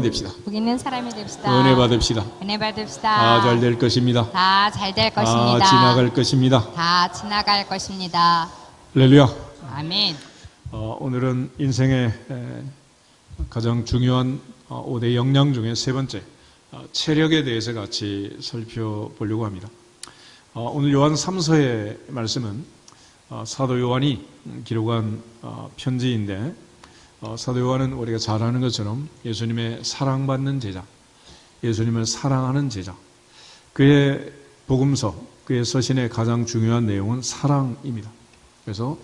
됩시다. 복 있는 사람이 됩시다. 은혜 받읍시다. 은혜 받읍시다. 다 잘 될 것입니다. 다 잘 될 다 것입니다. 지나갈 것입니다. 다 지나갈 것입니다. 할렐루야. 아멘. 오늘은 인생의 가장 중요한 5대 역량 중에 세 번째, 체력에 대해서 같이 살펴보려고 합니다. 오늘 요한 3서의 말씀은 사도 요한이 기록한 편지인데, 사도 요한은 우리가 잘 아는 것처럼 예수님의 사랑받는 제자, 예수님을 사랑하는 제자, 그의 복음서, 그의 서신의 가장 중요한 내용은 사랑입니다. 그래서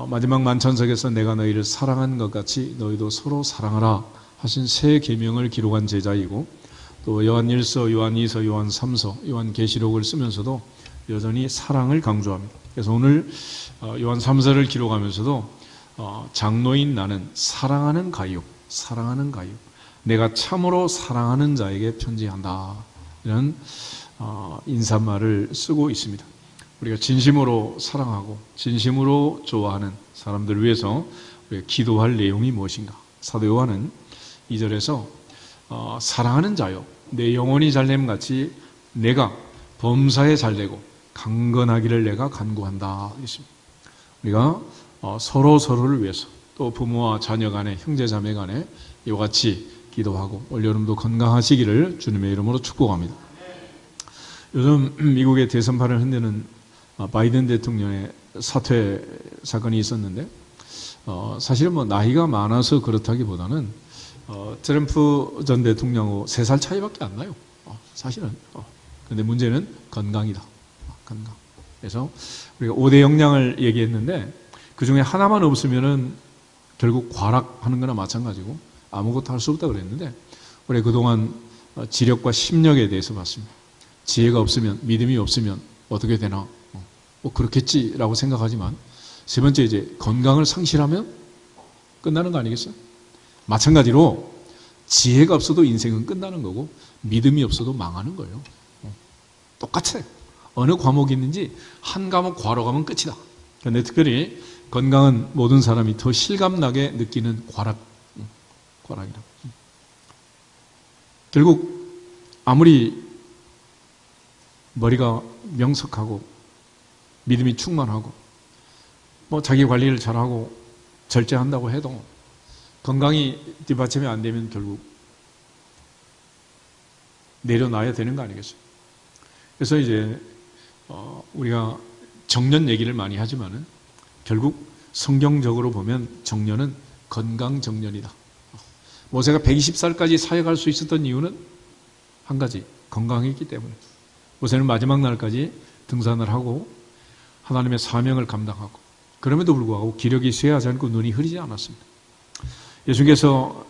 마지막 만찬석에서 내가 너희를 사랑한 것 같이 너희도 서로 사랑하라 하신 세 계명을 기록한 제자이고, 또 요한 1서, 요한 2서, 요한 3서, 요한 계시록을 쓰면서도 여전히 사랑을 강조합니다. 그래서 오늘 요한 3서를 기록하면서도 장로인 나는 사랑하는 가요, 사랑하는 가요, 내가 참으로 사랑하는 자에게 편지한다, 이런 인사말을 쓰고 있습니다. 우리가 진심으로 사랑하고 진심으로 좋아하는 사람들을 위해서 우리가 기도할 내용이 무엇인가? 사도 요한은 2절에서 사랑하는 자요, 내 영혼이 잘됨 같이 내가 범사에 잘되고 강건하기를 내가 간구한다, 있습니다. 우리가 서로 서로를 위해서, 또 부모와 자녀 간에, 형제 자매 간에 이와 같이 기도하고 올여름도 건강하시기를 주님의 이름으로 축복합니다. 요즘 미국의 대선판을 흔드는 바이든 대통령의 사퇴 사건이 있었는데, 사실은 뭐 나이가 많아서 그렇다기보다는 트럼프 전 대통령하고 3살 차이밖에 안 나요. 사실은. 근데 문제는 건강이다. 건강. 그래서 우리가 5대 역량을 얘기했는데, 그 중에 하나만 없으면은 결국 과락하는 거나 마찬가지고 아무것도 할 수 없다 그랬는데, 우리 그동안 지력과 심력에 대해서 봤습니다. 지혜가 없으면, 믿음이 없으면 어떻게 되나? 뭐 그렇겠지라고 생각하지만, 세 번째 이제 건강을 상실하면 끝나는 거 아니겠어요? 마찬가지로 지혜가 없어도 인생은 끝나는 거고, 믿음이 없어도 망하는 거예요. 똑같아요. 어느 과목이 있는지 한 과목 과로 가면 끝이다. 그런데 특별히 건강은 모든 사람이 더 실감나게 느끼는 과락이다. 결국 아무리 머리가 명석하고 믿음이 충만하고 뭐 자기 관리를 잘하고 절제한다고 해도 건강이 뒷받침이 안 되면 결국 내려놔야 되는 거 아니겠어요? 그래서 이제 우리가 정년 얘기를 많이 하지만은 결국 성경적으로 보면 정년은 건강 정년이다. 모세가 120살까지 사역할 수 있었던 이유는 한 가지, 건강했기 때문에. 모세는 마지막 날까지 등산을 하고 하나님의 사명을 감당하고, 그럼에도 불구하고 기력이 쇠하지 않고 눈이 흐리지 않았습니다. 예수께서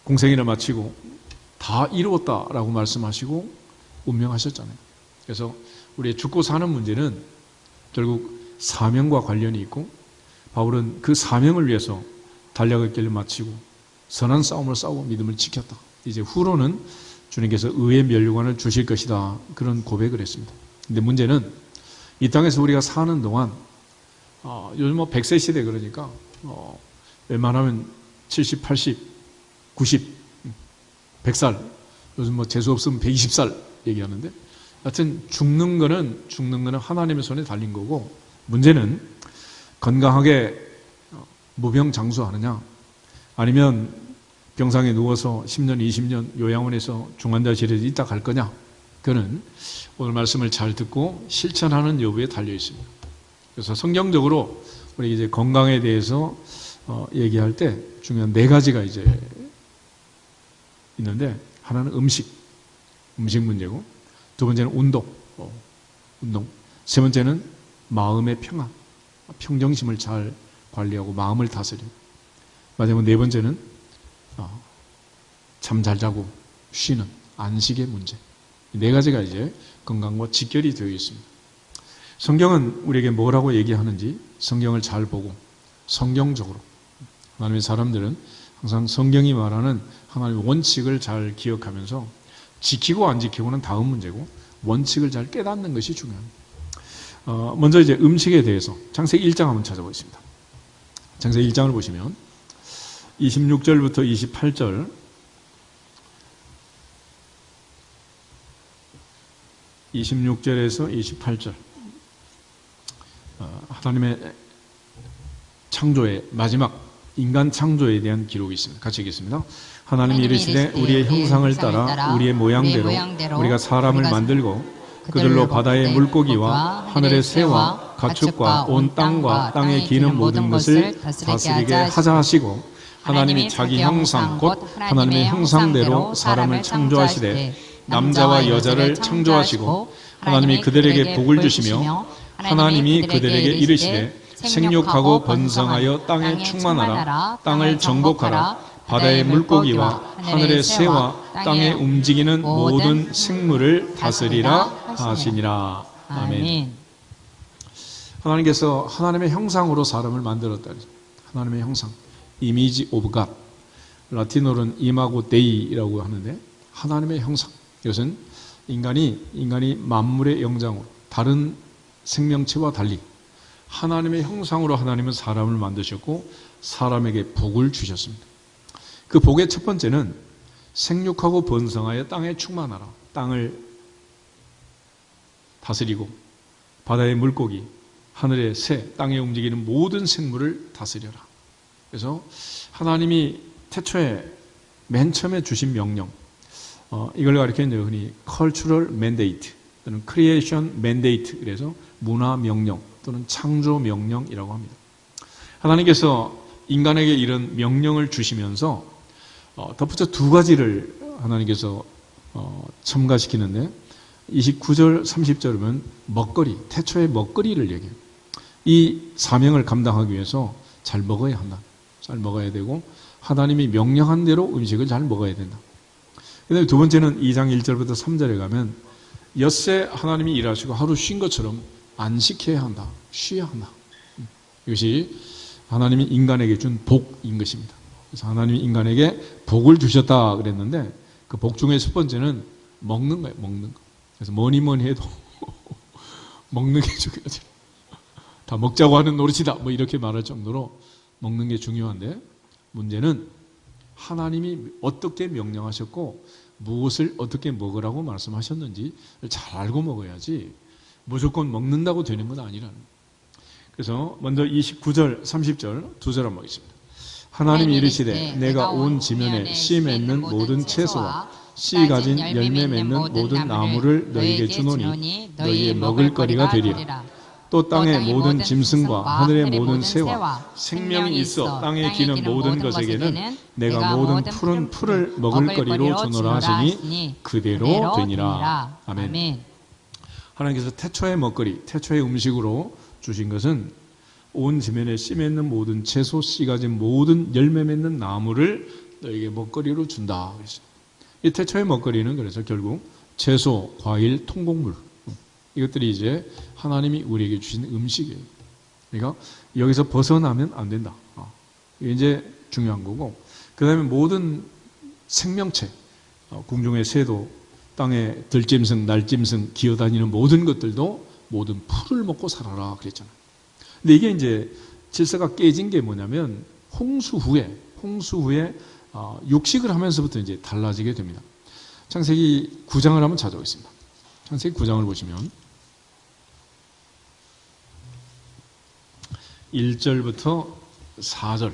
공생애를 마치고 다 이루었다라고 말씀하시고 운명하셨잖아요. 그래서 우리의 죽고 사는 문제는 결국 사명과 관련이 있고, 바울은 그 사명을 위해서 달려갈 길을 마치고 선한 싸움을 싸우고 믿음을 지켰다. 이제 후로는 주님께서 의의 면류관을 주실 것이다, 그런 고백을 했습니다. 근데 문제는 이 땅에서 우리가 사는 동안 요즘 뭐 100세 시대, 그러니까 웬만하면 70, 80, 90, 100살, 요즘 뭐 재수 없으면 120살 얘기하는데, 하여튼 죽는 거는 하나님의 손에 달린 거고, 문제는 건강하게 무병장수하느냐, 아니면 병상에 누워서 10년, 20년 요양원에서 중환자실에 있다 갈 거냐, 그는 오늘 말씀을 잘 듣고 실천하는 여부에 달려 있습니다. 그래서 성경적으로 우리 이제 건강에 대해서 얘기할 때 중요한 4가지가 이제 있는데, 하나는 음식 문제고, 두 번째는 운동, 세 번째는 마음의 평안, 평정심을 잘 관리하고 마음을 다스리고, 마지막 4번째는 잠 잘 자고 쉬는 안식의 문제. 4가지가 이제 건강과 직결이 되어 있습니다. 성경은 우리에게 뭐라고 얘기하는지 성경을 잘 보고 성경적으로, 하나님의 사람들은 항상 성경이 말하는 하나님의 원칙을 잘 기억하면서 지키고 안 지키고는 다음 문제고, 원칙을 잘 깨닫는 것이 중요합니다. 먼저 이제 음식에 대해서 창세기 1장 한번 찾아보겠습니다. 창세기 1장을 보시면 26절부터 28절 26절에서 28절 하나님의 창조의 마지막 인간 창조에 대한 기록이 있습니다. 같이 읽겠습니다. 하나님이 이르시되 우리의 형상을 따라 우리의 모양대로 우리가 사람을 만들고 그들로 바다의 물고기와 하늘의 새와 가축과 온 땅과 땅에 기는 모든 것을 다스리게 하자 하시고 하나님이 자기 형상 곧 하나님의 형상대로 사람을 창조하시되 남자와 여자를 창조하시고 하나님이 그들에게 복을 주시며 하나님이 그들에게 이르시되 생육하고 번성하여 땅에 충만하라 땅을 정복하라 바다의 물고기와 하늘의 새와 땅에 움직이는 모든 생물을 다스리라 하시니라. 아멘. 하나님께서 하나님의 형상으로 사람을 만들었다. 하나님의 형상, 이미지 오브 갓. 라틴어로는 이마고 데이라고 하는데 하나님의 형상. 이것은 인간이 만물의 영장으로 다른 생명체와 달리 하나님의 형상으로 하나님은 사람을 만드셨고 사람에게 복을 주셨습니다. 그 복의 첫 번째는 생육하고 번성하여 땅에 충만하라. 땅을 다스리고 바다의 물고기, 하늘의 새, 땅에 움직이는 모든 생물을 다스려라. 그래서 하나님이 태초에 맨 처음에 주신 명령, 이걸 가리켜서 흔히 cultural mandate 또는 creation mandate, 그래서 문화 명령 또는 창조 명령이라고 합니다. 하나님께서 인간에게 이런 명령을 주시면서 덧붙여 두 가지를 하나님께서 첨가시키는데 29절 30절이면 먹거리, 태초의 먹거리를 얘기해요. 이 사명을 감당하기 위해서 잘 먹어야 한다. 잘 먹어야 되고 하나님이 명령한 대로 음식을 잘 먹어야 된다. 그 다음에 두 번째는 2장 1절부터 3절에 가면 엿새 하나님이 일하시고 하루 쉰 것처럼 안식해야 한다. 쉬어야 한다. 이것이 하나님이 인간에게 준 복인 것입니다. 그래서 하나님이 인간에게 복을 주셨다 그랬는데 그 복 중에 첫 번째는 먹는 거예요. 먹는 거. 그래서 뭐니 해도 먹는 게 중요하죠. 다 먹자고 하는 노릇이다. 뭐 이렇게 말할 정도로 먹는 게 중요한데 문제는 하나님이 어떻게 명령하셨고 무엇을 어떻게 먹으라고 말씀하셨는지 잘 알고 먹어야지 무조건 먹는다고 되는 건 아니라는 거예요. 그래서 먼저 29절, 30절 두 절 한번 보겠습니다. 하나님이 이르시되 내가 온 지면에 씨 맺는 모든 채소와 씨 가진 열매 맺는 모든 나무를 너희에게 주노니 너희의 먹을 거리가 되리라. 또 땅의 모든 짐승과 하늘의 모든 새와 생명이 있어 땅에 기는 모든 것에게는 내가 모든 푸른 풀을 먹을 거리로 주노라 하시니 그대로 되니라. 아멘. 하나님께서 태초의 먹거리, 태초의 음식으로 주신 것은 온 지면에 씨 맺는 모든 채소, 씨 가진 모든 열매 맺는 나무를 너에게 먹거리로 준다. 이 태초의 먹거리는 그래서 결국 채소, 과일, 통곡물 이것들이 이제 하나님이 우리에게 주신 음식이에요. 그러니까 여기서 벗어나면 안 된다. 이게 이제 중요한 거고 그 다음에 모든 생명체, 궁중의 새도 땅에 들짐승, 날짐승 기어다니는 모든 것들도 모든 풀을 먹고 살아라 그랬잖아요. 근데 이게 이제 질서가 깨진 게 뭐냐면 홍수 후에 육식을 하면서부터 이제 달라지게 됩니다. 창세기 9장을 한번 찾아보겠습니다. 창세기 9장을 보시면 1절부터 4절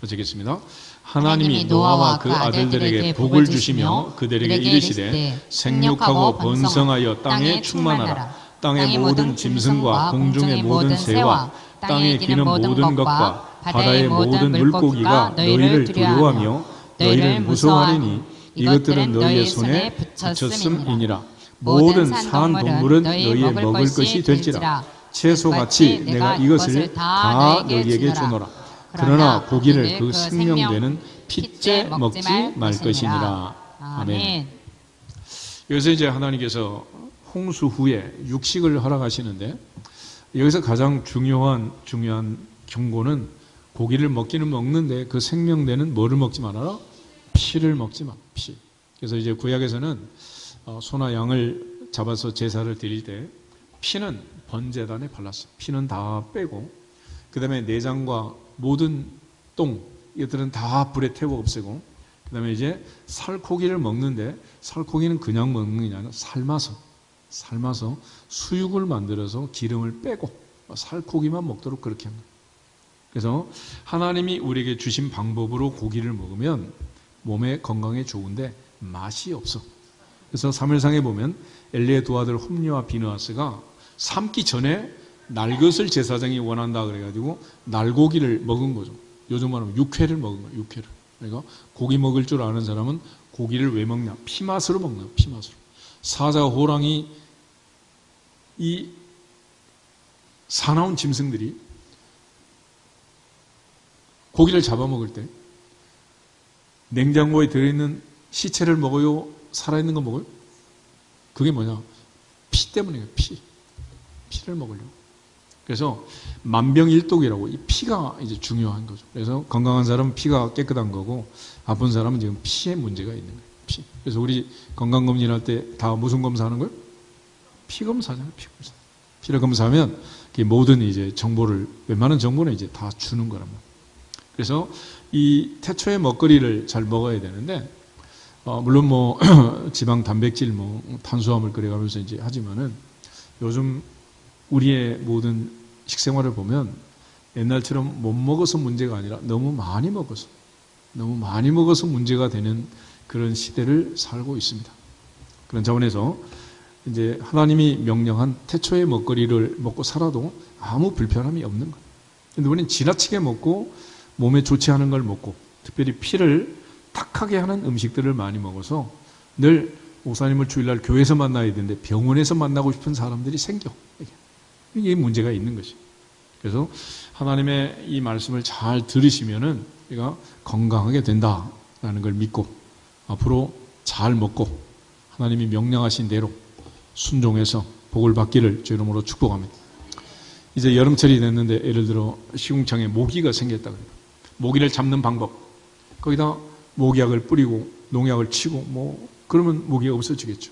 읽겠습니다. 하나님이 노아와 그 아들들에게 복을 주시며 그들에게 이르시되 생육하고 번성하여 땅에 충만하라. 땅의 모든 짐승과 공중의 모든 새와 땅에 기는 모든 것과 바다의 모든 물고기가 너희를 두려워하며 너희를 무서워하리니 이것들은 너희의 손에 붙였음이니라. 모든 사한 동물은 너희의 먹을 것이 될지라. 채소같이 내가 이것을 다 너희에게 주노라. 그러나 고기를 그 생명되는 핏째 먹지 말 것이니라. 아멘. 여기서 이제 하나님께서 홍수 후에 육식을 허락하시는데 여기서 가장 중요한 경고는 고기를 먹기는 먹는데 그 생명되는 뭐를 먹지 말아라? 피를 먹지 마. 피. 그래서 이제 구약에서는 소나 양을 잡아서 제사를 드릴 때 피는 번제단에 발랐어. 피는 다 빼고 그 다음에 내장과 모든 똥 이것들은 다 불에 태워 없애고 그 다음에 이제 살코기를 먹는데 살코기는 그냥 먹는 게 아니라 삶아서 수육을 만들어서 기름을 빼고 살코기만 먹도록 그렇게 합니다. 그래서 하나님이 우리에게 주신 방법으로 고기를 먹으면 몸에 건강에 좋은데 맛이 없어. 그래서 사무엘상에 보면 엘리의 두 아들 홈리와 비느하스가 삶기 전에 날 것을 제사장이 원한다 그래가지고 날고기를 먹은 거죠. 요즘 말하면 육회를 먹은 거예요. 육회를. 그러니까 고기 먹을 줄 아는 사람은 고기를 왜 먹냐? 피맛으로 먹는 거예요. 피맛으로. 사자와 호랑이 이 사나운 짐승들이 고기를 잡아먹을 때 냉장고에 들어있는 시체를 먹어요? 살아있는 거 먹어요? 그게 뭐냐? 피 때문이에요. 피를 먹으려고. 그래서 만병일독이라고 이 피가 이제 중요한 거죠. 그래서 건강한 사람은 피가 깨끗한 거고 아픈 사람은 지금 피에 문제가 있는 거예요. 피. 그래서 우리 건강검진할 때 다 무슨 검사하는 거예요? 피 검사잖아요. 피 검사. 피를 검사하면 모든 이제 정보를 웬만한 정보는 이제 다 주는 거란 말이에요. 그래서 이 태초의 먹거리를 잘 먹어야 되는데 물론 뭐 지방, 단백질, 뭐 탄수화물 끓여가면서 이제 하지만은 요즘 우리의 모든 식생활을 보면 옛날처럼 못 먹어서 문제가 아니라 너무 많이 먹어서 문제가 되는 그런 시대를 살고 있습니다. 그런 차원에서 이제 하나님이 명령한 태초의 먹거리를 먹고 살아도 아무 불편함이 없는 거예요. 근데 우리는 지나치게 먹고 몸에 좋지 않은 걸 먹고 특별히 피를 탁하게 하는 음식들을 많이 먹어서 늘 목사님을 주일날 교회에서 만나야 되는데 병원에서 만나고 싶은 사람들이 생겨. 이게 문제가 있는 것이. 그래서 하나님의 이 말씀을 잘 들으시면은 우리가 건강하게 된다라는 걸 믿고 앞으로 잘 먹고 하나님이 명령하신 대로 순종해서 복을 받기를 주 이름으로 축복합니다. 이제 여름철이 됐는데 예를 들어 시궁창에 모기가 생겼다 그래요. 모기를 잡는 방법. 거기다 모기약을 뿌리고 농약을 치고 뭐 그러면 모기가 없어지겠죠.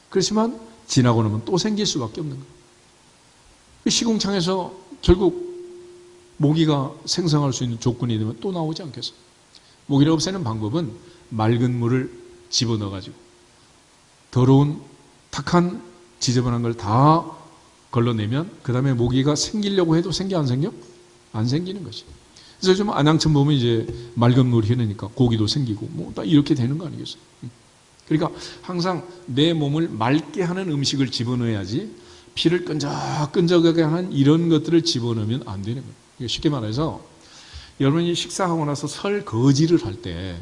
그렇지만 지나고 나면 또 생길 수밖에 없는 거예요. 시궁창에서 결국 모기가 생성할 수 있는 조건이 되면 또 나오지 않겠어요? 모기를 없애는 방법은 맑은 물을 집어넣어가지고 더러운 탁한 지저분한 걸 다 걸러내면 그 다음에 모기가 생기려고 해도 생겨 안 생겨? 안 생기는 것이. 그래서 요즘 안양천 보면 이제 맑은 물이 흐르니까 고기도 생기고 뭐 다 이렇게 되는 거 아니겠어요? 그러니까 항상 내 몸을 맑게 하는 음식을 집어넣어야지 피를 끈적끈적하게 하는 이런 것들을 집어넣으면 안 되는 거예요. 쉽게 말해서 여러분이 식사하고 나서 설거지를 할 때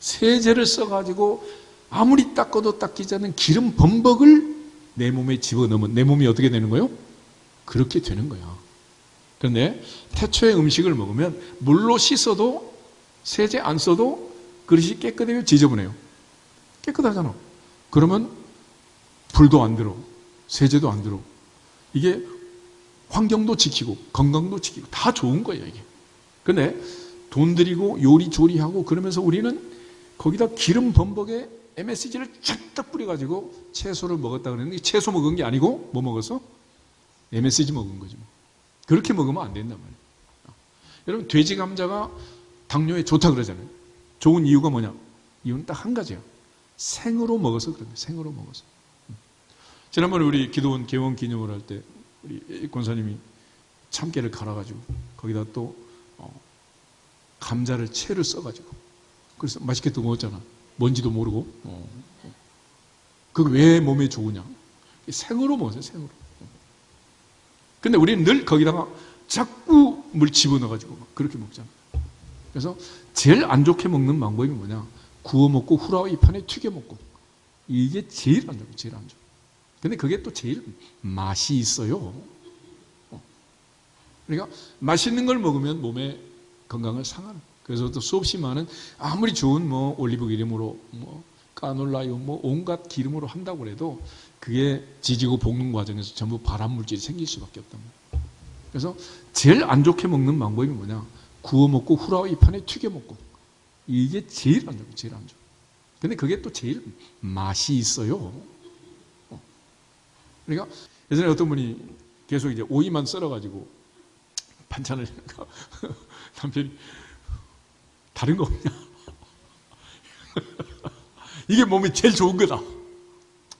세제를 써가지고 아무리 닦아도 닦이지 않는 기름 범벅을 내 몸에 집어넣으면 내 몸이 어떻게 되는 거예요? 그렇게 되는 거야. 그런데 태초의 음식을 먹으면 물로 씻어도 세제 안 써도 그릇이 깨끗해요? 지저분해요? 깨끗하잖아. 그러면 불도 안 들어. 세제도 안 들어. 이게 환경도 지키고 건강도 지키고 다 좋은 거예요, 이게. 그런데 돈 들이고 요리 조리하고 그러면서 우리는 거기다 기름 범벅에 MSG를 쫙딱 뿌려가지고 채소를 먹었다 그랬는데 채소 먹은 게 아니고 뭐 먹었어? MSG 먹은 거지. 그렇게 먹으면 안 된단 말이에요. 여러분 돼지 감자가 당뇨에 좋다 그러잖아요. 좋은 이유가 뭐냐? 이유는 딱 한 가지예요. 생으로 먹어서 그런 거예요. 생으로 먹어서. 지난번에 우리 기도원 개원 기념을 할 때 우리 권사님이 참깨를 갈아가지고 거기다 또 감자를 채를 써가지고 그래서 맛있게 또 먹었잖아. 뭔지도 모르고. 그게 왜 몸에 좋으냐? 생으로 먹었어요. 생으로. 근데 우리는 늘 거기다가 자꾸 물 집어넣어가지고 막 그렇게 먹잖아. 그래서 제일 안 좋게 먹는 방법이 뭐냐? 구워 먹고 후라이팬에 튀겨 먹고. 이게 제일 안 좋아. 제일 안 좋아. 근데 그게 또 제일 맛이 있어요. 그러니까 맛있는 걸 먹으면 몸에 건강을 상하는. 그래서 또 수없이 많은 아무리 좋은 뭐 올리브 기름으로 뭐 까놀라유 뭐 온갖 기름으로 한다고 해도 그게 지지고 볶는 과정에서 전부 발암 물질이 생길 수밖에 없단 말이에요. 그래서 제일 안 좋게 먹는 방법이 뭐냐? 구워 먹고 후라이팬에 튀겨 먹고. 이게 제일 안 좋아. 제일 안 좋아. 근데 그게 또 제일 맛이 있어요. 그러니까 예전에 어떤 분이 계속 이제 오이만 썰어가지고 반찬을 남편이 다른 거 없냐? 이게 몸에 제일 좋은 거다.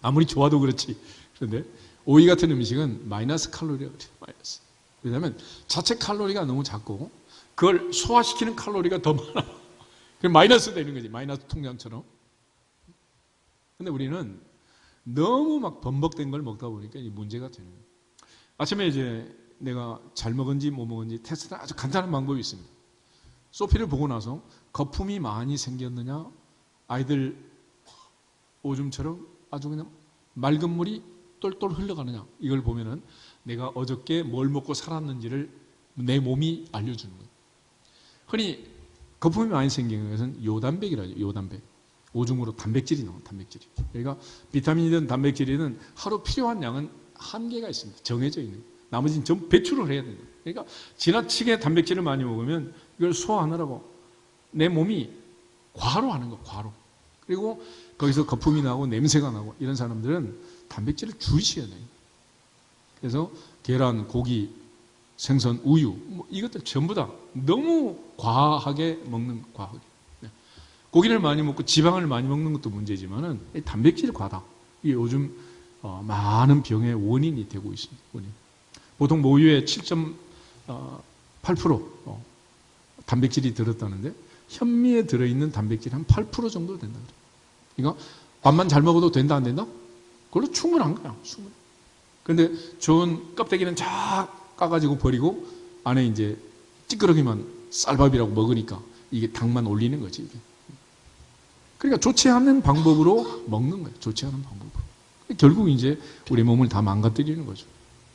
아무리 좋아도 그렇지. 그런데 오이 같은 음식은 마이너스 칼로리가 그래요. 마이너스. 왜냐하면 자체 칼로리가 너무 작고 그걸 소화시키는 칼로리가 더 많아. 그럼 마이너스 되는 거지. 마이너스 통장처럼. 근데 우리는 너무 막 범벅된 걸 먹다 보니까 이 문제가 되는 거예요. 아침에 이제 내가 잘 먹은지 못 먹은지 테스트는 아주 간단한 방법이 있습니다. 소피를 보고 나서 거품이 많이 생겼느냐, 아이들 오줌처럼 아주 그냥 맑은 물이 똘똘 흘러가느냐, 이걸 보면은 내가 어저께 뭘 먹고 살았는지를 내 몸이 알려주는 거예요. 흔히 거품이 많이 생기는 것은 요단백이라죠. 요단백. 오줌으로 단백질이 나와요. 단백질이. 그러니까 비타민이든 단백질이든 하루 필요한 양은 한계가 있습니다. 정해져 있는 거예요. 나머지는 전 배출을 해야 됩니다. 그러니까 지나치게 단백질을 많이 먹으면 이걸 소화하느라고 내 몸이 과로 하는 거예요. 과로. 그리고 거기서 거품이 나고 냄새가 나고 이런 사람들은 단백질을 줄이셔야 돼요. 그래서 계란, 고기, 생선, 우유 뭐 이것들 전부 다 너무 과하게 먹는 과하게. 고기를 많이 먹고 지방을 많이 먹는 것도 문제지만은 단백질 과다. 이게 요즘 많은 병의 원인이 되고 있습니다. 원인. 보통 모유의 7.8% 단백질이 들었다는데 현미에 들어있는 단백질이 한 8% 정도 된다. 그러니까 밥만 잘 먹어도 된다 안 된다? 그걸로 충분한 거야. 충분. 그런데 좋은 껍데기는 쫙 까가지고 버리고 안에 이제 찌끄러기만 쌀밥이라고 먹으니까 이게 당만 올리는 거지. 이게. 그러니까 좋지 않은 방법으로 먹는 거예요. 좋지 않은 방법으로. 결국 이제 우리 몸을 다 망가뜨리는 거죠.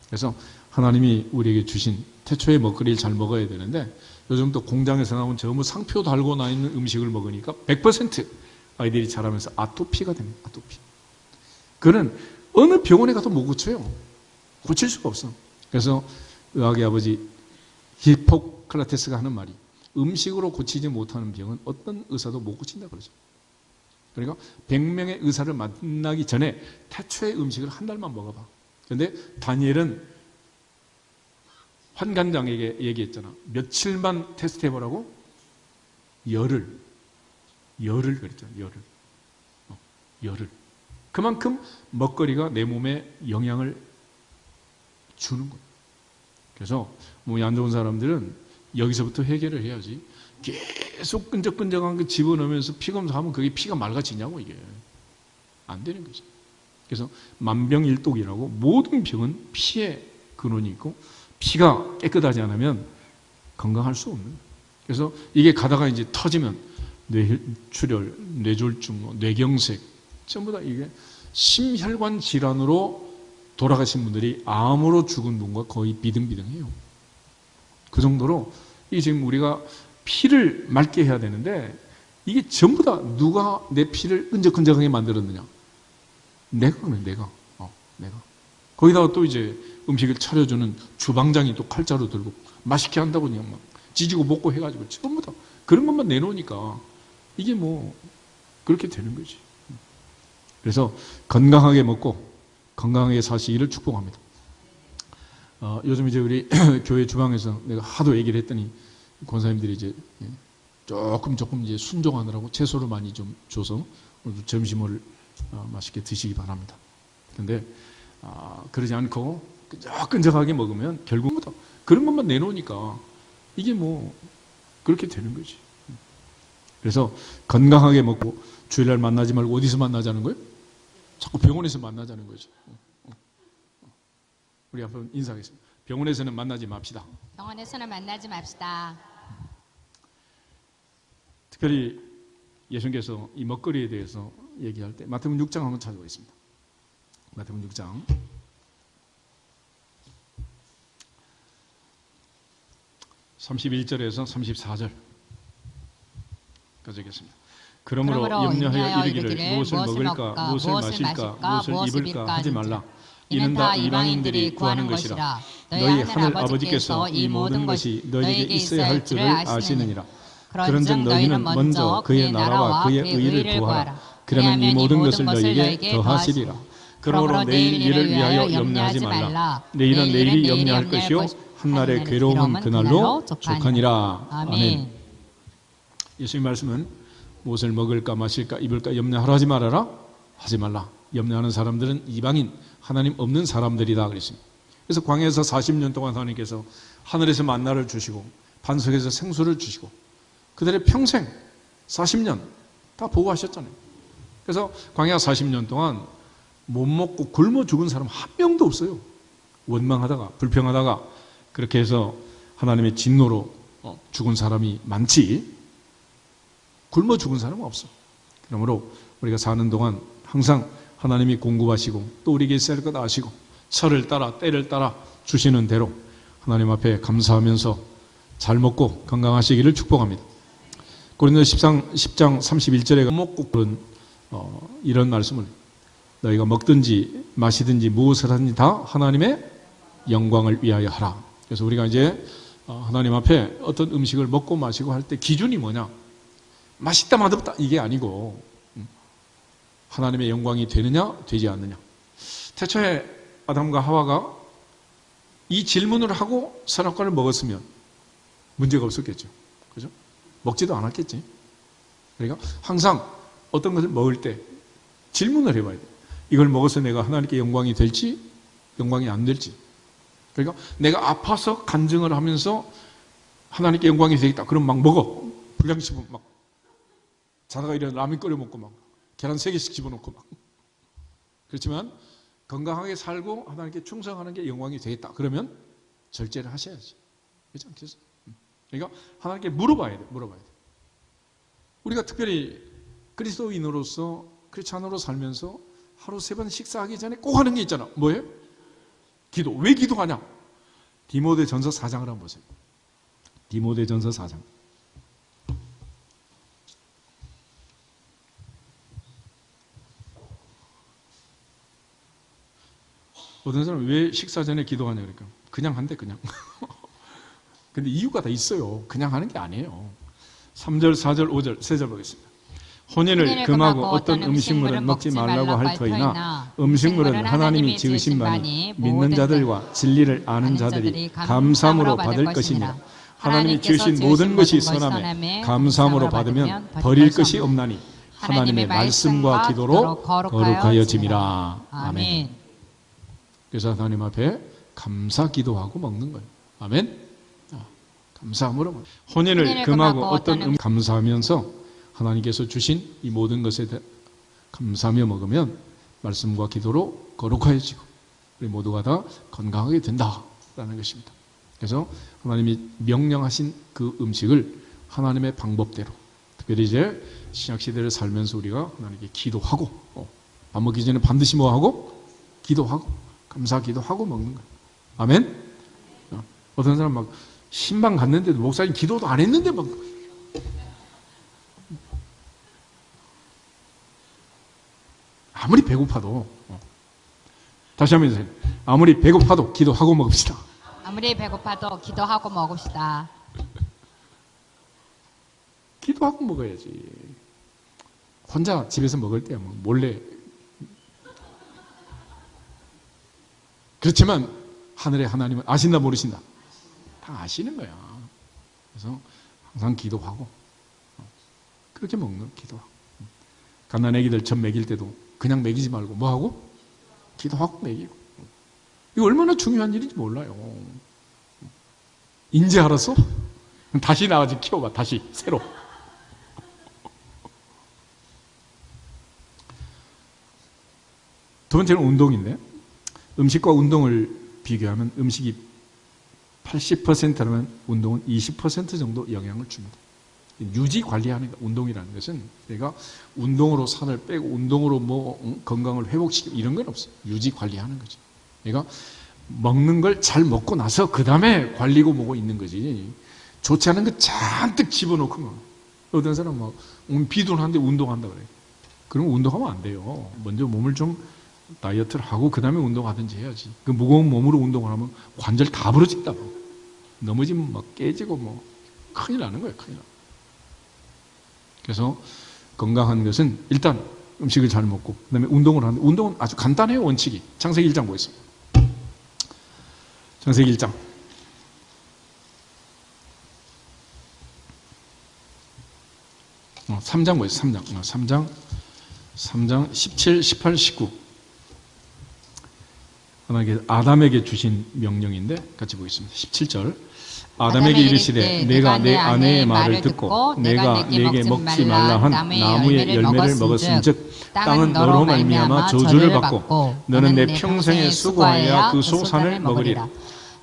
그래서 하나님이 우리에게 주신 태초의 먹거리를 잘 먹어야 되는데 요즘 또 공장에서 나온 전부 상표 달고 나 있는 음식을 먹으니까 100% 아이들이 자라면서 아토피가 됩니다. 아토피. 그는 어느 병원에 가도 못 고쳐요. 고칠 수가 없어. 그래서 의학의 아버지 히포크라테스가 하는 말이 음식으로 고치지 못하는 병은 어떤 의사도 못 고친다 그러죠. 그러니까 100명의 의사를 만나기 전에 태초의 음식을 한 달만 먹어봐. 그런데 다니엘은 환관장에게 얘기했잖아. 며칠만 테스트 해보라고? 열흘 그랬잖아. 열흘. 그만큼 먹거리가 내 몸에 영향을 주는 거예요. 그래서 몸이 안 좋은 사람들은 여기서부터 해결을 해야지. 계속 끈적끈적한 거 집어넣으면서 피 검사하면 그게 피가 맑아지냐고. 이게 안 되는 거죠. 그래서 만병일독이라고 모든 병은 피의 근원이 있고 피가 깨끗하지 않으면 건강할 수 없는 거예요. 그래서 이게 가다가 이제 터지면 뇌출혈, 뇌졸중, 뇌경색 전부 다 이게 심혈관 질환으로 돌아가신 분들이 암으로 죽은 분과 거의 비등비등해요. 그 정도로 이게 지금 우리가 피를 맑게 해야 되는데 이게 전부 다 누가 내 피를 끈적끈적하게 만들었느냐? 내가. 거기다가 또 이제 음식을 차려주는 주방장이 또 칼자루 들고 맛있게 한다고 그냥 막 지지고 볶고 해가지고 전부 다 그런 것만 내놓으니까 이게 뭐 그렇게 되는 거지. 그래서 건강하게 먹고 건강하게 사시기를 축복합니다. 요즘 이제 우리 교회 주방에서 내가 하도 얘기를 했더니 권사님들이 이제 조금 이제 순종하느라고 채소를 많이 좀 줘서 오늘 점심을 맛있게 드시기 바랍니다. 그런데 그러지 않고 끈적끈적하게 먹으면 결국 그런 것만 내놓으니까 이게 뭐 그렇게 되는 거지. 그래서 건강하게 먹고 주일날 만나지 말고 어디서 만나자는 거예요? 자꾸 병원에서 만나자는 거죠. 우리 한번 인사하겠습니다. 병원에서는 만나지 맙시다. 병원에서는 만나지 맙시다. 특별히 예수님께서 이 먹거리에 대해서 얘기할 때 마태복음 6장 한번 찾아보겠습니다. 마태복음 6장 31절에서 34절까지 읽겠습니다. 그러므로 염려하여 이르기를 무엇을 먹을까, 무엇을 마실까, 무엇을 입을까 하지 말라. 이는 다 이방인들이 구하는 것이라. 너희 하늘 아버지께서 이 모든 것이 너희에게 있어야 할 줄을 아시느니라. 그런즉 너희는 먼저 그의 나라와 그의 의를 구하라. 그러면 이 모든 것을 너희에게 더하시리라. 그러므로 내일 일을 위하여 염려하지 말라. 내일은 내일이 염려할 것이요 한날의 괴로움은 그날로 족하니라. 아멘. 예수님 말씀은 무엇을 먹을까 마실까 입을까 염려하라 하지 말아라? 하지 말라. 염려하는 사람들은 이방인, 하나님 없는 사람들이다 그랬습니다. 그래서 광야에서 40년 동안 하나님께서 하늘에서 만나를 주시고 반석에서 생수를 주시고 그들의 평생 40년 다 보호하셨잖아요. 그래서 광야 40년 동안 못 먹고 굶어 죽은 사람 한 명도 없어요. 원망하다가 불평하다가 그렇게 해서 하나님의 진노로 죽은 사람이 많지 굶어 죽은 사람은 없어. 그러므로 우리가 사는 동안 항상 하나님이 공급하시고 또 우리에게 있어야 할 것 아시고 철을 따라 때를 따라 주시는 대로 하나님 앞에 감사하면서 잘 먹고 건강하시기를 축복합니다. 고린도서 10장 31절에 먹고 그런 이런 말씀을 너희가 먹든지 마시든지 무엇을 하든지 다 하나님의 영광을 위하여 하라. 그래서 우리가 이제 하나님 앞에 어떤 음식을 먹고 마시고 할 때 기준이 뭐냐? 맛있다 맛없다 이게 아니고 하나님의 영광이 되느냐 되지 않느냐. 태초에 아담과 하와가 이 질문을 하고 선악과를 먹었으면 문제가 없었겠죠. 그죠? 먹지도 않았겠지. 그러니까 항상 어떤 것을 먹을 때 질문을 해봐야 돼. 이걸 먹어서 내가 하나님께 영광이 될지 영광이 안 될지. 그러니까 내가 아파서 간증을 하면서 하나님께 영광이 되겠다. 그럼 막 먹어. 불량식품 막 자다가 일어나 라면 끓여 먹고 막 계란 3개씩 집어넣고 막. 그렇지만 건강하게 살고 하나님께 충성하는 게 영광이 되겠다. 그러면 절제를 하셔야지. 그렇지 않겠어요? 그러니까 하나님께 물어봐야 돼. 물어봐야 돼. 우리가 특별히 그리스도인으로서 크리스찬으로 살면서 하루 3번 식사하기 전에 꼭 하는 게 있잖아. 뭐예요? 기도. 왜 기도하냐? 디모데전서 4장을 한번 보세요. 디모데전서 4장. 어떤 사람은 왜 식사 전에 기도하냐 그러니까 그냥 한대 그냥. 근데 이유가 다 있어요. 그냥 하는 게 아니에요. 3절, 4절, 5절, 3절 보겠습니다. 혼인을 금하고 어떤 음식물은 먹지 말라고 할 터이나 음식물은 하나님이 지으신 바니 믿는 자들과 진리를 아는 자들이 감사함으로 받을 것이니라. 하나님이 지으신 모든 것이 선함에 감사함으로 받으면 버릴 것이 없나니 하나님의 말씀과 기도로 거룩하여짐이라. 아멘. 그래서 하나님 앞에 감사 기도하고 먹는 거예요. 아멘. 감사함으로 혼인을 금하고 어떤 감사하면서 하나님께서 주신 이 모든 것에 감사하며 먹으면 말씀과 기도로 거룩해지고 우리 모두가 다 건강하게 된다라는 것입니다. 그래서 하나님이 명령하신 그 음식을 하나님의 방법대로 특별히 이제 신약시대를 살면서 우리가 하나님께 기도하고 밥 먹기 전에 반드시 뭐하고? 기도하고 감사 기도하고 먹는 거예요. 아멘? 어떤 사람 막 신방 갔는데도 목사님 기도도 안 했는데 막 아무리 배고파도 다시 한번 해주세요. 아무리 배고파도 기도하고 먹읍시다. 아무리 배고파도 기도하고 먹읍시다. 기도하고 먹어야지. 혼자 집에서 먹을 때야 뭐 몰래. 그렇지만 하늘의 하나님은 아신다 모르신다? 다 아시는 거야. 그래서 항상 기도하고 그렇게 먹는 기도하고 갓난 애기들 젖 먹일 때도 그냥 먹이지 말고 뭐하고? 기도하고 먹이고. 이거 얼마나 중요한 일인지 몰라요. 인제 알았어? 다시 나가지 키워봐. 다시 새로. 두 번째는 운동인데 음식과 운동을 비교하면 음식이 80%라면 운동은 20% 정도 영향을 줍니다. 유지 관리하는 운동이라는 것은 내가 운동으로 살을 빼고 운동으로 뭐 건강을 회복시키고 이런 건 없어요. 유지 관리하는 거죠. 내가 먹는 걸 잘 먹고 나서 그 다음에 관리고 뭐고 있는 거지. 좋지 않은 거 잔뜩 집어넣고 막. 어떤 사람은 막 비둔한데 운동한다 그래. 그럼 운동하면 안 돼요. 먼저 몸을 좀 다이어트를 하고 그 다음에 운동하든지 해야지. 그 무거운 몸으로 운동을 하면 관절 다 부러진다고. 넘어지면 막 깨지고 뭐 큰일 나는 거예요. 큰일 나. 그래서 건강한 것은 일단 음식을 잘 먹고 그다음에 운동을 하는데 운동은 아주 간단해요. 원칙이. 창세기 1장 보겠습니다. 창세기 1장 3장 뭐예요? 3장 17, 18, 19. 하나님께서 아담에게 주신 명령인데 같이 보겠습니다. 17절. 아담에게 이르시되 내가 내 아내의 말을 듣고 내가 네게 먹지 말라 한 나무의 열매를 먹었은즉 땅은 너로 말미암아 저주를 받고 너는 내 평생에 수고하여야 그 소산을 먹으리라.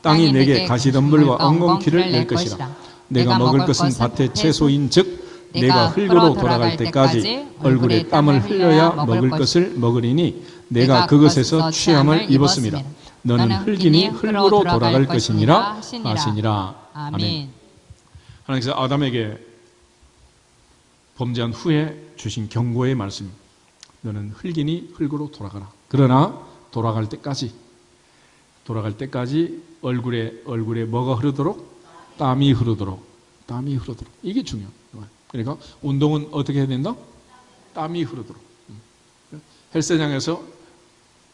땅이 내게 가시덤불과 엉겅퀴를 낼 것이라. 내가 먹을 것은 밭의 채소인즉 내가 흙으로 돌아갈 때까지 얼굴에 땀을 흘려야 먹을 것을 먹으리니 내가 그것에서 취함을 입었습니다. 너는 흙이니 흙으로 돌아갈 것이니라 하시니라. 아멘. 하나님께서 아담에게 범죄한 후에 주신 경고의 말씀. 너는 흙이니 흙으로 돌아가라. 그러나 돌아갈 때까지 얼굴에 뭐가 흐르도록? 땀이 흐르도록. 이게 중요해요. 그러니까 운동은 어떻게 해야 된다? 땀이 흐르도록. 헬스장에서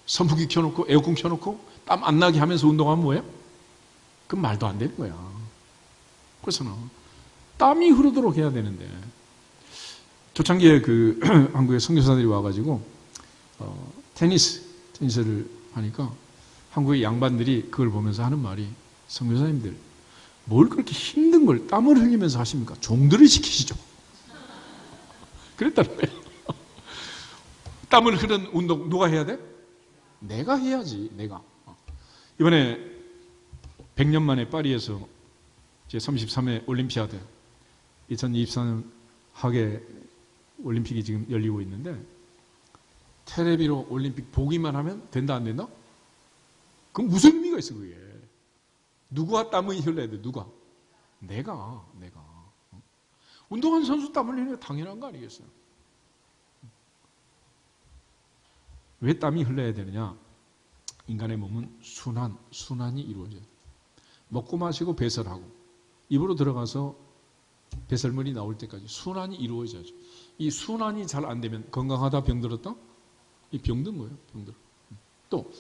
선풍기 켜놓고 에어컨 켜놓고 땀 안 나게 하면서 운동하면 뭐예요? 그건 말도 안 되는 거야. 그래서는 땀이 흐르도록 해야 되는데 초창기에 한국에 선교사들이 와가지고 테니스를 하니까 한국의 양반들이 그걸 보면서 하는 말이 선교사님들 뭘 그렇게 힘든 걸 땀을 흘리면서 하십니까? 종들을 시키시죠. 그랬다는 거예요. 땀을 흐른 운동 누가 해야 돼? 내가 해야지. 내가. 이번에 100년 만에 파리에서 제33회 올림피아드 2024년 하계 올림픽이 지금 열리고 있는데 테레비로 올림픽 보기만 하면 된다 안 된다? 그럼 무슨 의미가 있어 그게? 누가 땀을 흘려야 돼? 누가? 내가. 운동하는 선수 땀 흘리는 게 당연한 거 아니겠어요? 왜 땀이 흘러야 되느냐? 인간의 몸은 순환이 이루어져요. 먹고 마시고 배설하고 입으로 들어가서 배설물이 나올 때까지 순환이 이루어져야죠. 이 순환이 잘 안 되면 건강하다 병들었다? 이 병든 거예요. 병들어. 또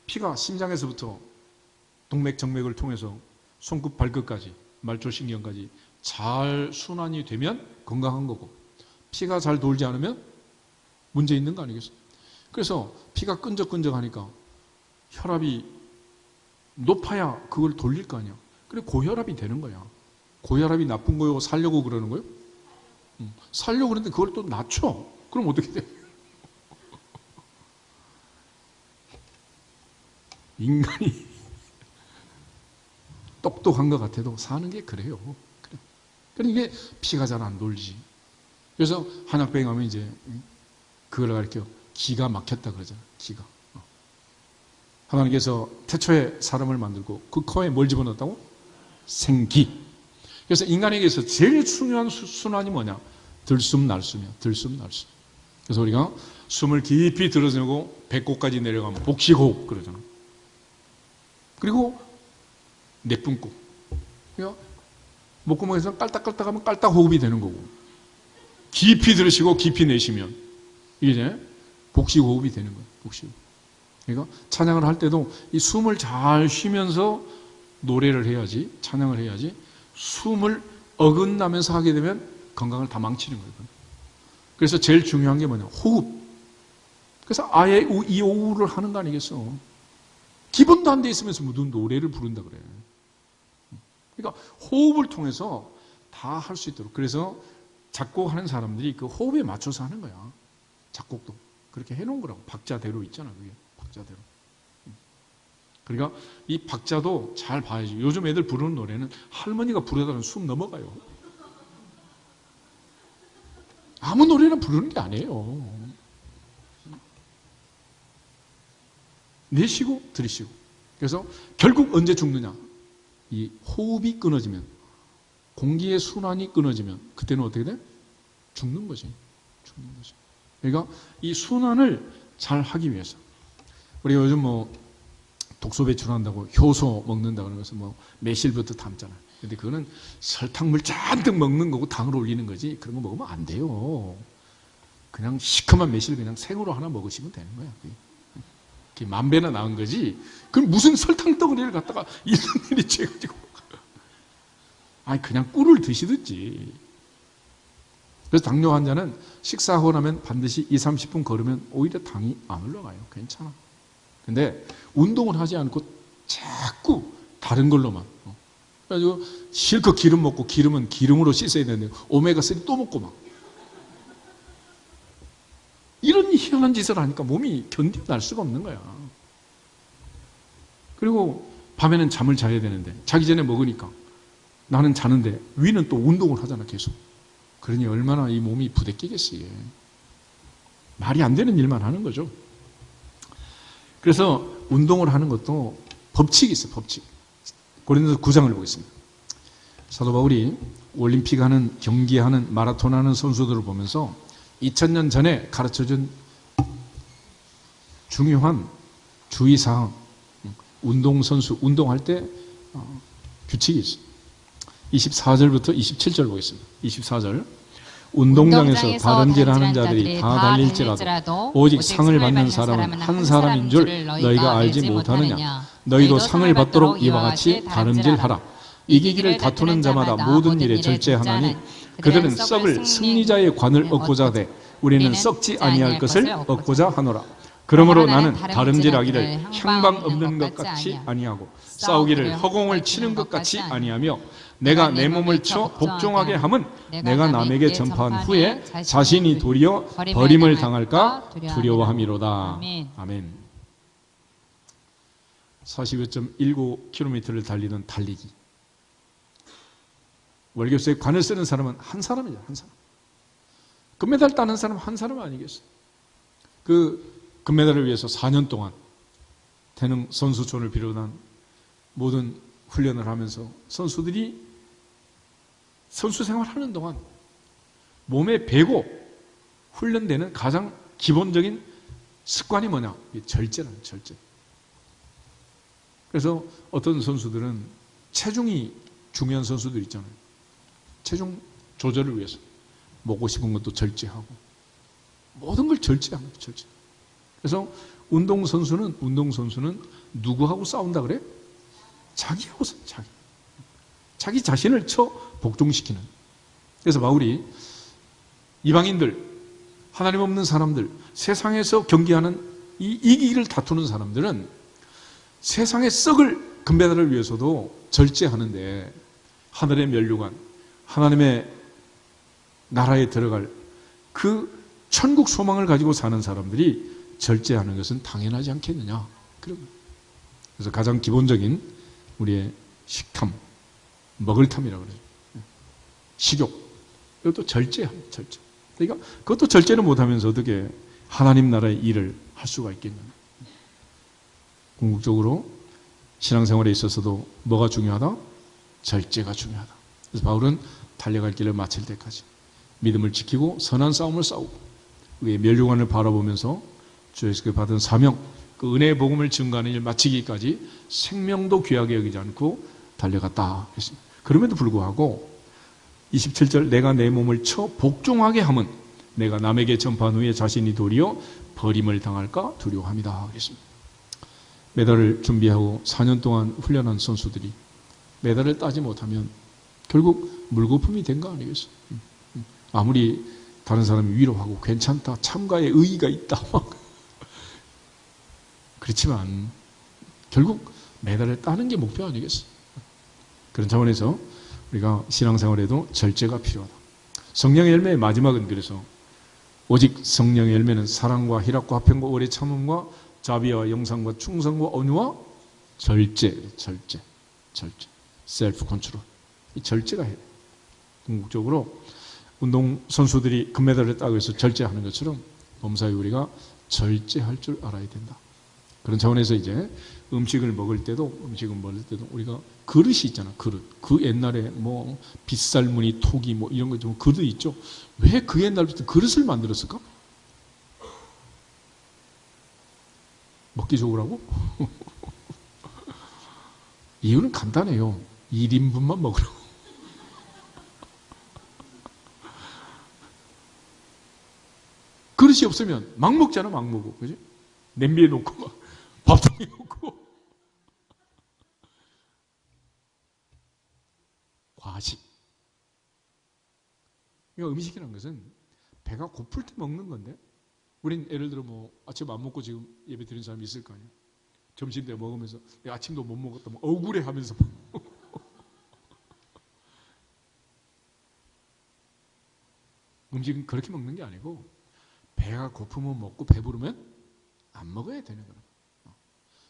피가 심장에서부터 동맥, 정맥을 통해서 손끝, 발끝까지 말초신경까지 잘 순환이 되면 건강한 거고 피가 잘 돌지 않으면 문제 있는 거 아니겠어요? 그래서 피가 끈적끈적하니까 혈압이 높아야 그걸 돌릴 거 아니야. 그래 고혈압이 되는 거야. 고혈압이 나쁜 거요? 살려고 그러는 거요? 살려고 그러는데 그걸 또 낮춰. 그럼 어떻게 돼? 인간이 똑똑한 것 같아도 사는 게 그래요. 그러니까 이게 피가 잘 안 돌지. 그래서 한약병 가면 이제 그걸 가르쳐 기가 막혔다 그러잖아. 기가. 하나님께서 태초에 사람을 만들고 그 코에 뭘 집어넣었다고? 생기. 그래서 인간에게서 제일 중요한 순환이 뭐냐? 들숨 날숨이야. 들숨 날숨. 그래서 우리가 숨을 깊이 들어주고 배꼽까지 내려가면 복식호흡 그러잖아. 그리고 내뿜고. 그러니까 목구멍에서 깔딱깔딱하면 깔딱호흡이 되는 거고 깊이 들으시고 깊이 내쉬면 이게 이제 복식호흡이 되는 거예요. 복식호흡. 그러니까 찬양을 할 때도 이 숨을 잘 쉬면서 노래를 해야지, 찬양을 해야지 숨을 어긋나면서 하게 되면 건강을 다 망치는 거예요. 그래서 제일 중요한 게 뭐냐? 호흡. 그래서 아예 이오우를 하는 거 아니겠어? 기본도 안 돼 있으면서 무슨 노래를 부른다 그래. 그러니까 호흡을 통해서 다 할 수 있도록. 그래서 작곡하는 사람들이 그 호흡에 맞춰서 하는 거야. 작곡도. 그렇게 해놓은 거라고. 박자대로 있잖아, 그게. 박자대로. 그러니까 이 박자도 잘 봐야지. 요즘 애들 부르는 노래는 할머니가 부르다가 숨 넘어가요. 아무 노래나 부르는 게 아니에요. 내쉬고 들이쉬고. 그래서 결국 언제 죽느냐? 이 호흡이 끊어지면, 공기의 순환이 끊어지면 그때는 어떻게 돼? 죽는 거지. 죽는 거지. 그러니까 이 순환을 잘 하기 위해서 우리가 요즘 독소 배출한다고 효소 먹는다 그러는 것은 매실부터 담잖아. 근데 그거는 설탕물 잔뜩 먹는 거고 당을 올리는 거지. 그런 거 먹으면 안 돼요. 그냥 시커먼 매실 그냥 생으로 하나 먹으시면 되는 거야. 그게 만 배나 나은 거지. 그럼 무슨 설탕 덩어리를 갖다가 이런 일이 쬐가지고. 아니 그냥 꿀을 드시든지. 그래서 당뇨 환자는 식사하고 나면 반드시 2, 30분 걸으면 오히려 당이 안 올라가요. 괜찮아. 근데 운동을 하지 않고 자꾸 다른 걸로만. 그래가지고 실컷 기름 먹고 기름은 기름으로 씻어야 되는데 오메가3 또 먹고 막. 이런 희한한 짓을 하니까 몸이 견뎌낼 수가 없는 거야. 그리고 밤에는 잠을 자야 되는데 자기 전에 먹으니까 나는 자는데 위는 또 운동을 하잖아 계속. 그러니 얼마나 이 몸이 부대끼겠어요. 말이 안 되는 일만 하는 거죠. 그래서 운동을 하는 것도 법칙이 있어요. 법칙. 고린도서 9장을 보겠습니다. 사도 바울이 올림픽 하는 경기하는 마라톤 하는 선수들을 보면서 2000년 전에 가르쳐준 중요한 주의사항, 운동선수, 운동할 때 규칙이 있어요. 24절부터 27절 보겠습니다. 24절. 운동장에서 다름질하는 자들이 다 달릴지라도 오직 상을 받는 사람은 한 사람인 줄 너희가 알지 못하느냐. 너희도 상을 받도록 이와 같이 다름질하라. 이기기를 다투는 자마다 모든 일에 절제하나니 그들은 썩을 승리자의 관을 얻고자 하되 우리는 썩지 아니할 것을 얻고자 하노라. 그러므로 나는 다름질하기를 향방 없는 것 같이 아니하고 싸우기를 허공을 치는 것 같이 아니하며 내가 내 몸을 쳐 복종하게 함은 내가 남에게 전파한 후에 자신이 도리어 버림을 당할까 두려워함이로다. 아멘. 45.19km를 달리는 달리기. 월급소에 관을 쓰는 사람은 한 사람이죠. 한 사람. 금메달 따는 사람 한 사람 아니겠어요? 그 금메달을 위해서 4년 동안 태능 선수촌을 비롯한 모든 훈련을 하면서 선수들이 선수 생활하는 동안 몸에 배고 훈련되는 가장 기본적인 습관이 뭐냐? 절제라는 절제. 그래서 어떤 선수들은 체중이 중요한 선수들 있잖아요. 체중 조절을 위해서 먹고 싶은 것도 절제하고 모든 걸 절제합니다. 절제. 그래서 운동선수는 누구하고 싸운다 그래? 자기하고 싸워. 자기 자신을 쳐 복종시키는. 그래서 바울이 이방인들, 하나님 없는 사람들, 세상에서 경기하는 이 이기기를 다투는 사람들은 세상의 썩을 금메달을 위해서도 절제하는데 하늘의 면류관, 하나님의 나라에 들어갈 그 천국 소망을 가지고 사는 사람들이 절제하는 것은 당연하지 않겠느냐. 그래서 가장 기본적인 우리의 식탐, 먹을 탐이라고 그래요. 식욕. 이것도 절제합니다. 절제. 그러니까 그것도 절제를 못하면서 어떻게 하나님 나라의 일을 할 수가 있겠냐. 궁극적으로 신앙생활에 있어서도 뭐가 중요하다? 절제가 중요하다. 그래서 바울은 달려갈 길을 마칠 때까지 믿음을 지키고 선한 싸움을 싸우고 그의 멸류관을 바라보면서 주 예수께 받은 사명, 그 은혜의 복음을 증거하는 일 마치기까지 생명도 귀하게 여기지 않고 달려갔다 했습니다. 그럼에도 불구하고 27절 내가 내 몸을 쳐 복종하게 함은 내가 남에게 전파한 후에 자신이 도리어 버림을 당할까 두려워합니다 그랬습니다. 메달을 준비하고 4년 동안 훈련한 선수들이 메달을 따지 못하면 결국 물거품이 된 거 아니겠어요? 아무리 다른 사람이 위로하고 괜찮다, 참가에 의의가 있다 그렇지만 결국 메달을 따는 게 목표 아니겠어요? 그런 차원에서 우리가 신앙생활에도 절제가 필요하다. 성령의 열매의 마지막은 그래서 오직 성령의 열매는 사랑과 희락과 화평과 오래 참음과 자비와 영상과 충성과 온유와 절제. 셀프 컨트롤. 이 절제가 해야 돼. 궁극적으로 운동선수들이 금메달을 따고 해서 절제하는 것처럼 범사에 우리가 절제할 줄 알아야 된다. 그런 차원에서 이제 음식을 먹을 때도 우리가 그릇이 있잖아. 그릇. 그 옛날에 뭐 빗살무늬 토기 뭐 이런 거 좀 그릇 있죠. 왜 그 옛날부터 그릇을 만들었을까? 먹기 좋으라고? 이유는 간단해요. 1인분만 먹으라고. 그릇이 없으면 막 먹잖아, 막 먹어. 그지? 냄비에 놓고 막 밥통에 놓고. 과식. 그러니까 음식이라는 것은 배가 고플 때 먹는 건데, 우린 예를 들어 뭐 아침 안 먹고 지금 예배 드리는 사람이 있을 거 아니에요. 점심 때 먹으면서 아침도 못 먹었다 뭐 억울해 하면서 음식은 그렇게 먹는 게 아니고 배가 고프면 먹고 배부르면 안 먹어야 되는 거예요.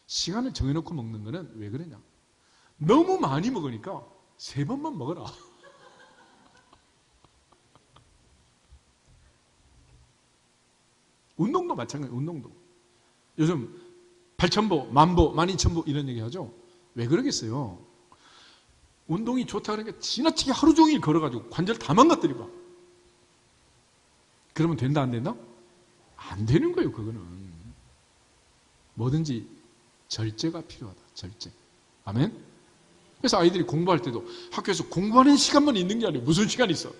시간을 정해놓고 먹는 거는 왜 그러냐? 너무 많이 먹으니까 3번만 먹어라. 운동도 마찬가지예요. 운동도. 요즘 8,000보, 10,000보, 12,000보 이런 얘기 하죠. 왜 그러겠어요? 운동이 좋다 그러니까 지나치게 하루 종일 걸어가지고 관절 다 망가뜨리고. 그러면 된다 안 된다? 안 되는 거예요. 그거는. 뭐든지 절제가 필요하다. 절제. 아멘? 그래서 아이들이 공부할 때도 학교에서 공부하는 시간만 있는 게 아니에요. 무슨 시간이 있어?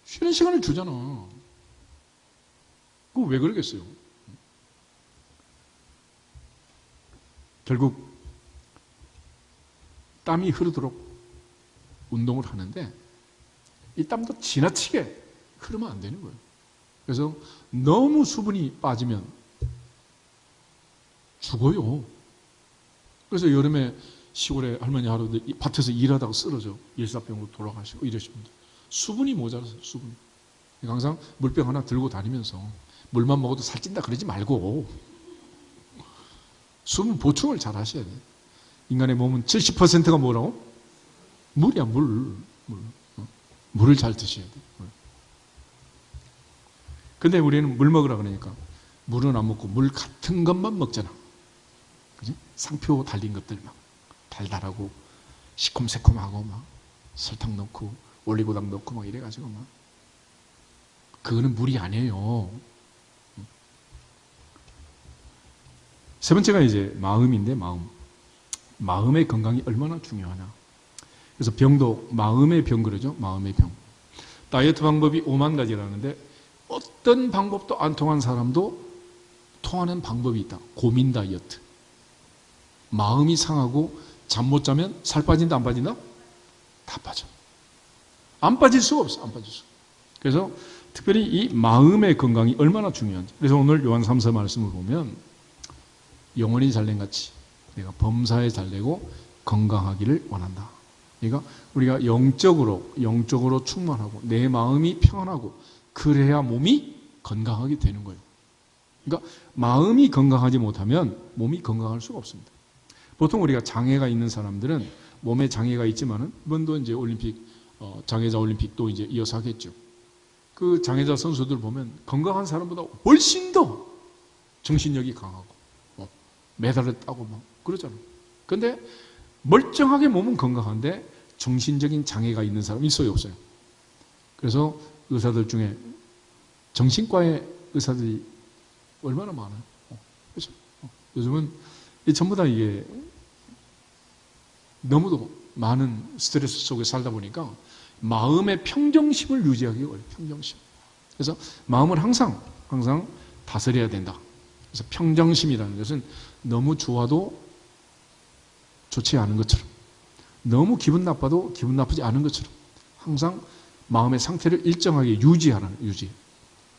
쉬는 시간을 주잖아. 그거 왜 그러겠어요? 결국 땀이 흐르도록 운동을 하는데 이 땀도 지나치게 흐르면 안 되는 거예요. 그래서 너무 수분이 빠지면 죽어요. 그래서 여름에 시골에 할머니 하루들 밭에서 일하다가 쓰러져 일사병으로 돌아가시고 이러신 분들 수분이 모자라서 수분이. 그러니까 항상 물병 하나 들고 다니면서 물만 먹어도 살찐다 그러지 말고 수분 보충을 잘 하셔야 돼요. 인간의 몸은 70%가 뭐라고? 물이야, 물. 물을 잘 드셔야 돼요. 근데 우리는 물 먹으라 그러니까 물은 안 먹고 물 같은 것만 먹잖아. 그지? 상표 달린 것들 막 달달하고 시큼새콤하고 막 설탕 넣고 올리고당 넣고 막 이래가지고 막 그거는 물이 아니에요. 세 번째가 이제 마음인데 마음의 건강이 얼마나 중요하냐. 그래서 병도 마음의 병 그러죠. 마음의 병. 다이어트 방법이 5만 가지라는데 어떤 방법도 안 통한 사람도 통하는 방법이 있다. 고민 다이어트. 마음이 상하고 잠 못 자면 살 빠진다 안 빠진다? 다 빠져. 안 빠질 수가 없어. 안 빠질 수. 그래서 특별히 이 마음의 건강이 얼마나 중요한지. 그래서 오늘 요한 3서 말씀을 보면 영혼이 잘된 같이 내가 범사에 잘되고 건강하기를 원한다. 그러니까 우리가 영적으로 충만하고 내 마음이 평안하고 그래야 몸이 건강하게 되는 거예요. 그러니까 마음이 건강하지 못하면 몸이 건강할 수가 없습니다. 보통 우리가 장애가 있는 사람들은 몸에 장애가 있지만은 이번도 이제 올림픽 장애자 올림픽도 이제 이어서 하겠죠. 그 장애자 선수들 보면 건강한 사람보다 훨씬 더 정신력이 강하고 메달을 따고 막 그러잖아요. 근데 멀쩡하게 몸은 건강한데 정신적인 장애가 있는 사람 있어요, 없어요? 그래서 의사들 중에 정신과의 의사들이 얼마나 많아요. 그렇죠? 요즘은 전부 다 이게 너무도 많은 스트레스 속에 살다 보니까 마음의 평정심을 유지하기 어려워요. 평정심. 그래서 마음을 항상 다스려야 된다. 그래서 평정심이라는 것은 너무 좋아도 좋지 않은 것처럼, 너무 기분 나빠도 기분 나쁘지 않은 것처럼 항상 마음의 상태를 일정하게 유지하라는 유지.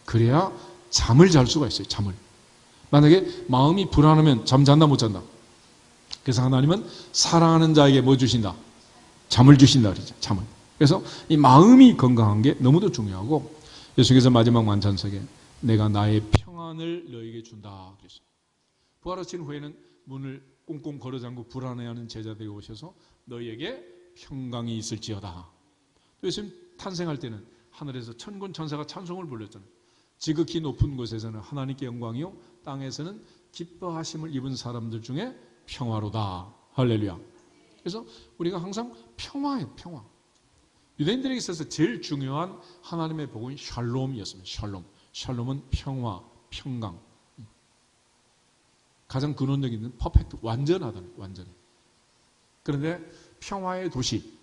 그래야 잠을 잘 수가 있어요. 잠을. 만약에 마음이 불안하면 잠 잔다 못 잔다. 그래서 하나님은 사랑하는 자에게 뭐 주신다? 잠을 주신다 그러죠. 잠을. 그래서 이 마음이 건강한 게 너무도 중요하고 예수께서 마지막 만찬석에 내가 나의 평안을 너에게 준다 그랬어요. 부활하신 후에는 문을 꽁꽁 걸어 잠고 불안해하는 제자들이 오셔서 너희에게 평강이 있을지어다. 또 예수님 탄생할 때는 하늘에서 천군 천사가 찬송을 불렀잖아요. 지극히 높은 곳에서는 하나님께 영광이요 땅에서는 기뻐하심을 입은 사람들 중에 평화로다. 할렐루야. 그래서 우리가 항상 평화예요. 평화. 유대인들에게 있어서 제일 중요한 하나님의 복은 샬롬이었습니다. 샬롬은 평화, 평강. 가장 근원적인 퍼펙트, 완전하다는 완전해. 그런데 평화의 도시,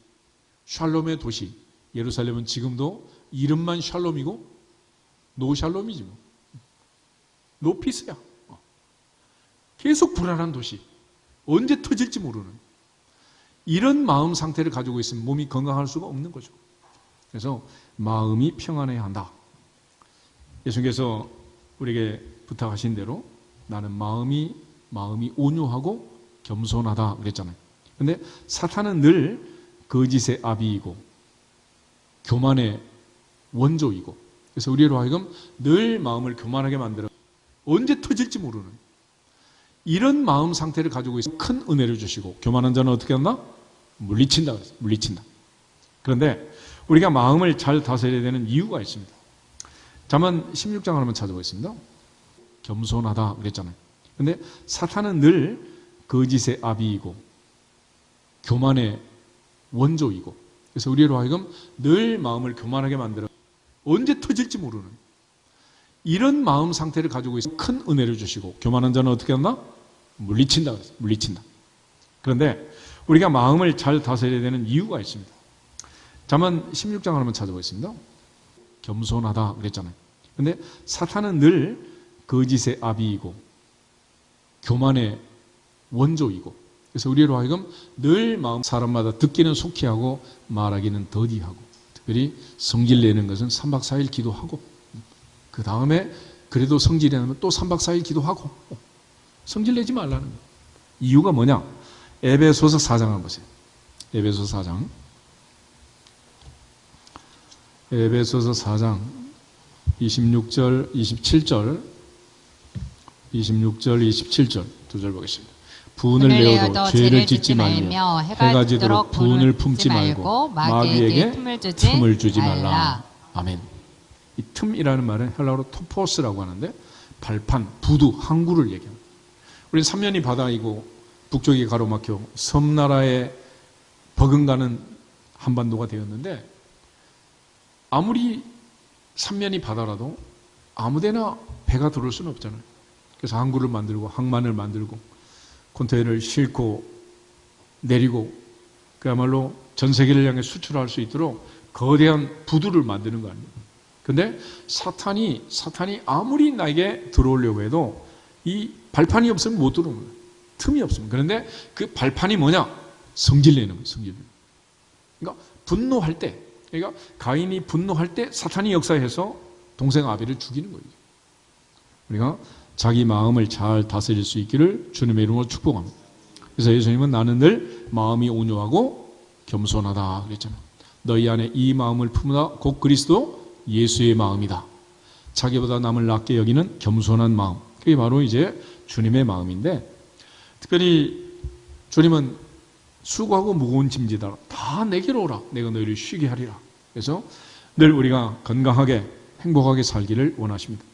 샬롬의 도시 예루살렘은 지금도 이름만 샬롬이고 노샬롬이지 뭐. 노피스야. 계속 불안한 도시. 언제 터질지 모르는 이런 마음 상태를 가지고 있으면 몸이 건강할 수가 없는 거죠. 그래서 마음이 평안해야 한다. 예수님께서 우리에게 부탁하신 대로 나는 마음이 온유하고 겸손하다 그랬잖아요. 근데 사탄은 늘 거짓의 아비이고 교만의 원조이고, 그래서 우리로 하여금 늘 마음을 교만하게 만들어 언제 터질지 모르는 이런 마음 상태를 가지고 있어 큰 은혜를 주시고, 교만한 자는 어떻게 한다? 물리친다 그랬어요. 물리친다. 그런데 우리가 마음을 잘 다스려야 되는 이유가 있습니다. 잠언 16장을 한번 찾아보겠습니다. 겸손하다 그랬잖아요. 근데 사탄은 늘 거짓의 아비이고 교만의 원조이고, 그래서 우리로 하여금 늘 마음을 교만하게 만들어 언제 터질지 모르는 이런 마음 상태를 가지고 있어 큰 은혜를 주시고, 교만한 자는 어떻게 한다? 물리친다 그랬어요. 물리친다. 그런데 우리가 마음을 잘 다스려야 되는 이유가 있습니다. 잠언 16장을 한번 찾아보겠습니다. 겸손하다 그랬잖아요. 근데 사탄은 늘 거짓의 아비이고 교만의 원조이고, 그래서 우리로 하여금 늘 마음, 사람마다 듣기는 속히 하고 말하기는 더디하고, 특별히 성질 내는 것은 3박 4일 기도하고, 그 다음에 그래도 성질이 나면 또 3박 4일 기도하고, 성질 내지 말라는 거예요. 이유가 뭐냐? 에베소서 4장 한번 보세요. 에베소서 4장. 에베소서 4장 26절, 27절, 26절, 27절 두 절 보겠습니다. 분을 내어도 죄를 짓지 말며 해가 지도록 분을 품지 말고 마귀에게 틈을 주지 말라. 아멘. 이 틈이라는 말은 헬라어로 토포스라고 하는데 발판, 부두, 항구를 얘기합니다. 우리는 삼면이 바다이고 북쪽이 가로막혀 섬나라에 버금가는 한반도가 되었는데, 아무리 삼면이 바다라도 아무데나 배가 들어올 수는 없잖아요. 그래서 항구를 만들고 항만을 만들고 컨테이너를 싣고 내리고 그야말로 전 세계를 향해 수출할 수 있도록 거대한 부두를 만드는 거 아닙니까? 근데 사탄이 아무리 나에게 들어오려고 해도 이 발판이 없으면 못 들어오는 거예요. 틈이 없으면. 그런데 그 발판이 뭐냐? 성질내는 거예요. 성질내는. 그러니까 분노할 때, 그러니까 가인이 분노할 때 사탄이 역사해서 동생 아벨을 죽이는 거예요. 우리가 자기 마음을 잘 다스릴 수 있기를 주님의 이름으로 축복합니다. 그래서 예수님은 나는 늘 마음이 온유하고 겸손하다 그랬잖아요. 너희 안에 이 마음을 품으라 곧 그리스도 예수의 마음이다. 자기보다 남을 낮게 여기는 겸손한 마음, 그게 바로 이제 주님의 마음인데, 특별히 주님은 수고하고 무거운 짐지다 다 내게로 오라 내가 너희를 쉬게 하리라. 그래서 늘 우리가 건강하게 행복하게 살기를 원하십니다.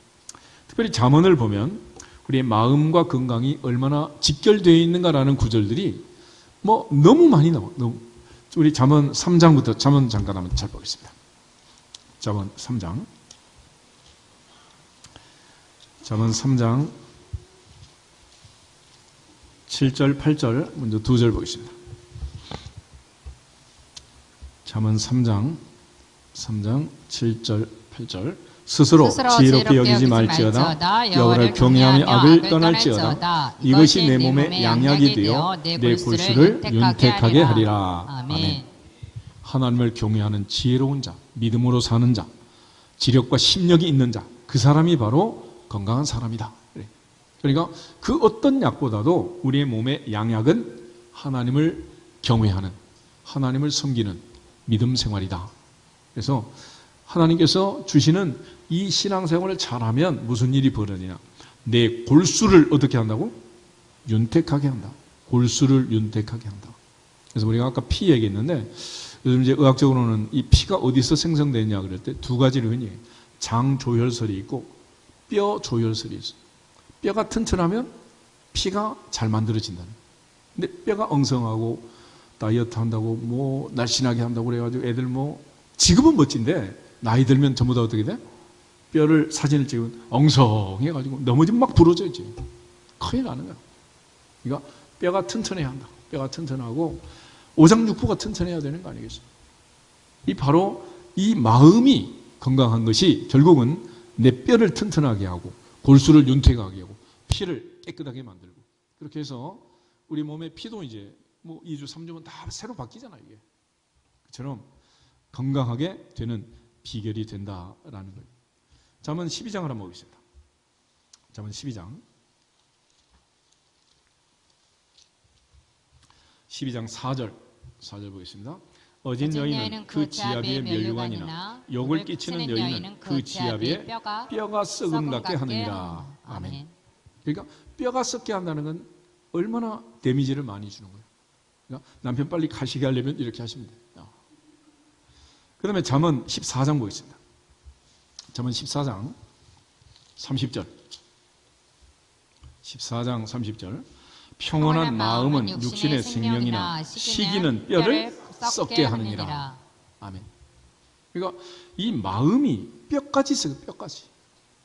특별히 잠언을 보면 우리의 마음과 건강이 얼마나 직결되어 있는가라는 구절들이 너무 많이 나와. 우리 잠언 3장부터 잠언 잠깐 한번 잘 보겠습니다. 잠언 3장. 잠언 3장 7절, 8절 먼저 두 절 보겠습니다. 잠언 3장 7절, 8절. 스스로 지혜롭게 여기지 말지어다. 여호와를 경외하며 악을 떠날지어다. 이것이 내 몸에 양약이 되어 내 골수를 윤택하게 하리라. 아멘. 하나님을 경외하는 지혜로운 자, 믿음으로 사는 자, 지력과 심력이 있는 자, 그 사람이 바로 건강한 사람이다. 그러니까 그 어떤 약보다도 우리의 몸의 양약은 하나님을 경외하는, 하나님을 섬기는 믿음 생활이다. 그래서 하나님께서 주시는 이 신앙생활을 잘하면 무슨 일이 벌어지냐? 내 골수를 어떻게 한다고? 윤택하게 한다. 골수를 윤택하게 한다. 그래서 우리가 아까 피 얘기했는데, 요즘 이제 의학적으로는 이 피가 어디서 생성되냐 그럴 때 두 가지로 흔히 장 조혈설이 있고 뼈 조혈설이 있어요. 뼈가 튼튼하면 피가 잘 만들어진다는. 근데 뼈가 엉성하고 다이어트 한다고 날씬하게 한다고 그래가지고 애들 지금은 멋진데 나이 들면 전부 다 어떻게 돼? 뼈를 사진을 찍으면 엉성해가지고 넘어지면 막 부러져야지. 큰일 나는 거야. 그러니까 뼈가 튼튼해야 한다. 뼈가 튼튼하고 오장육부가 튼튼해야 되는 거 아니겠어요? 바로 이 마음이 건강한 것이 결국은 내 뼈를 튼튼하게 하고 골수를 윤택하게 하고 피를 깨끗하게 만들고, 그렇게 해서 우리 몸의 피도 이제 2주, 3주면 다 새로 바뀌잖아요. 이게. 그처럼 건강하게 되는 비결이 된다라는 거예요. 잠언 12장을 한번 보겠습니다. 잠언 12장 4절 보겠습니다. 어진 여인은 그 지아비의 면류관이나 욕을 끼치는 여인은 그 지아비의 뼈가 썩음 같게 하느니라. 아멘. 그러니까 뼈가 썩게 한다는 건 얼마나 데미지를 많이 주는 거예요. 그러니까 남편 빨리 가시게 하려면 이렇게 하시면 돼요. 그 다음에 잠언 14장 보겠습니다. 잠언 14장 30절 14장 30절 평온한 마음은 육신의 생명이나 시기는 뼈를 썩게 하느니라. 아멘. 그러니까 이 마음이 뼈까지 있어요. 뼈까지.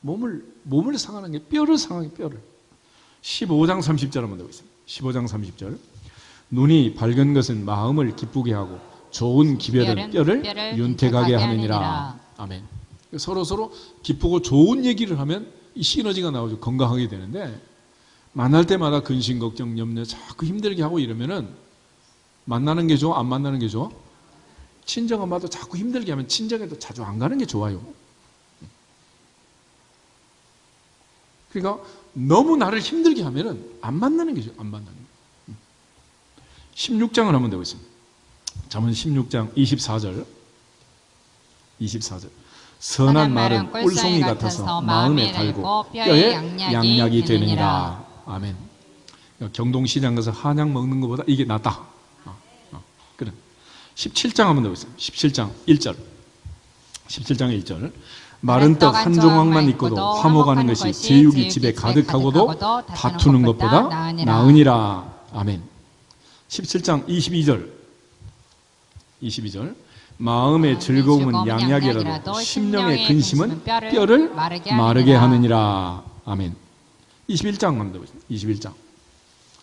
몸을 상하는 게 뼈를 상하게 뼈를. 15장 30절 한번 보겠습니다. 15장 30절 눈이 밝은 것은 마음을 기쁘게 하고 좋은 기별은 뼈를 윤택하게 하느니라. 아멘. 서로 기쁘고 좋은 얘기를 하면 이 시너지가 나오죠. 건강하게 되는데 만날 때마다 근심, 걱정, 염려 자꾸 힘들게 하고 이러면은 만나는 게 좋아? 안 만나는 게 좋아? 친정 엄마도 자꾸 힘들게 하면 친정에도 자주 안 가는 게 좋아요. 그러니까 너무 나를 힘들게 하면은 안 만나는 게 좋아. 안 만나는 게. 16장을 한번 보겠습니다. 잠언 16장 24절 선한 말은 꿀송이 같아서 마음에 달고 뼈에 양약이 되느니라. 아멘. 경동시장 가서 한약 먹는 것보다 이게 낫다. 그래. 17장 한번 더 보겠습니다. 17장 1절. 17장 1절. 마른 떡 한 조각만 있고도 화목하는 것이 제육이 집에 가득하고도 다투는 것보다 나으니라. 아멘. 17장 22절. 마음의 즐거움은 양약이라도 심령의 근심은 뼈를 마르게 하느니라. 아멘. 21장 한번 보겠습니다. 21장.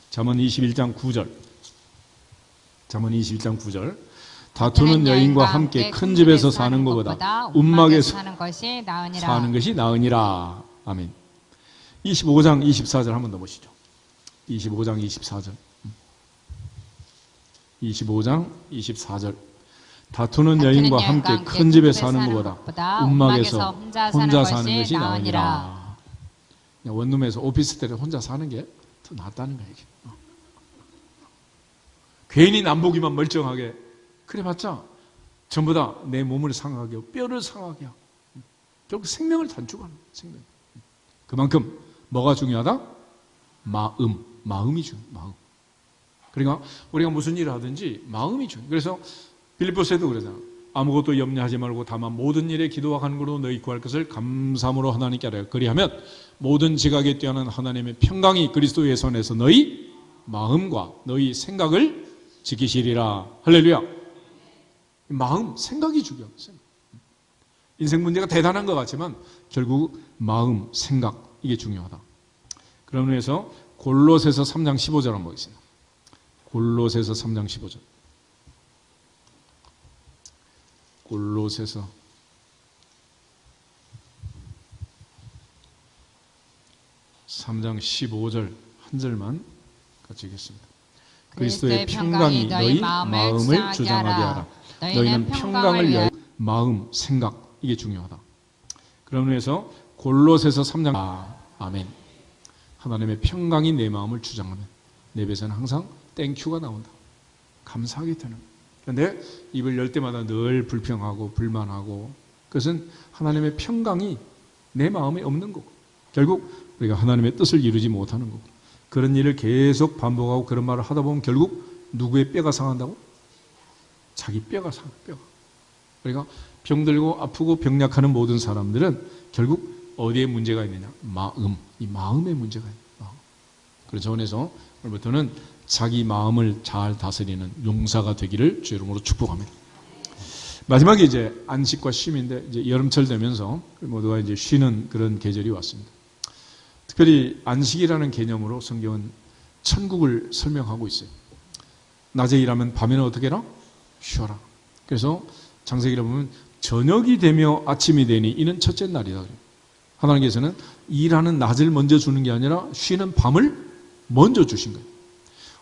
잠언 21장 9절. 잠언 21장 9절. 다투는 여인과 함께 큰 집에서 사는 것보다 움막에서 사는 것이 나으니라. 아멘. 25장 24절 한번 더 보시죠. 25장 24절. 25장 24절. 다투는 여인과 함께 큰 집에 사는 것보다 움막에서 혼자 사는 것이 나으니라. 원룸에서 오피스텔에 혼자 사는 게 더 낫다는 거예요. 괜히 남보기만 멀쩡하게 그래봤자 전부 다 내 몸을 상하게 하고 뼈를 상하게 하고 결국 생명을 단축하는 거예요. 생명. 그만큼 뭐가 중요하다? 마음이 중요해요. 마음. 그러니까 우리가 무슨 일을 하든지 마음이 중요해요. 그래서 빌립보서에도 그러잖아. 아무것도 염려하지 말고 다만 모든 일에 기도와 간구로 너희 구할 것을 감사함으로 하나님께 아뢰어 그리하면 모든 지각에 뛰어난 하나님의 평강이 그리스도의 손에서 너희 마음과 너희 생각을 지키시리라. 할렐루야. 마음, 생각이 중요해요. 인생 문제가 대단한 것 같지만 결국 마음, 생각 이게 중요하다. 그런 의미에서 골로새서 3장 15절 한번 보겠습니다. 골로새서 3장 15절. 골로새서 3장 15절 한 절만 같이 읽겠습니다. 그리스도의 평강이 너희 마음을 주장하게 하라. 너희는 평강을 위하여 마음, 생각 이게 중요하다. 그런 의미에서 골로새서 3장 아멘. 하나님의 평강이 내 마음을 주장하면 내 입에서는 항상 땡큐가 나온다. 감사하게 되는 거예요. 그런데 입을 열 때마다 늘 불평하고 불만하고 그것은 하나님의 평강이 내 마음에 없는 거고 결국 우리가 하나님의 뜻을 이루지 못하는 거고 그런 일을 계속 반복하고 그런 말을 하다 보면 결국 누구의 뼈가 상한다고? 자기 뼈가 상해. 뼈가. 그러니까 병들고 아프고 병약하는 모든 사람들은 결국 어디에 문제가 있느냐? 마음. 이 마음에 문제가 있는 거예요. 그래서 저원에서 오늘부터는 자기 마음을 잘 다스리는 용사가 되기를 주 이름으로 축복합니다. 마지막에 이제 안식과 쉼인데 이제 여름철 되면서 모두가 이제 쉬는 그런 계절이 왔습니다. 특별히 안식이라는 개념으로 성경은 천국을 설명하고 있어요. 낮에 일하면 밤에는 어떻게 해라? 쉬어라. 그래서 창세기를 보면 저녁이 되며 아침이 되니 이는 첫째 날이다. 하나님께서는 일하는 낮을 먼저 주는 게 아니라 쉬는 밤을 먼저 주신 거예요.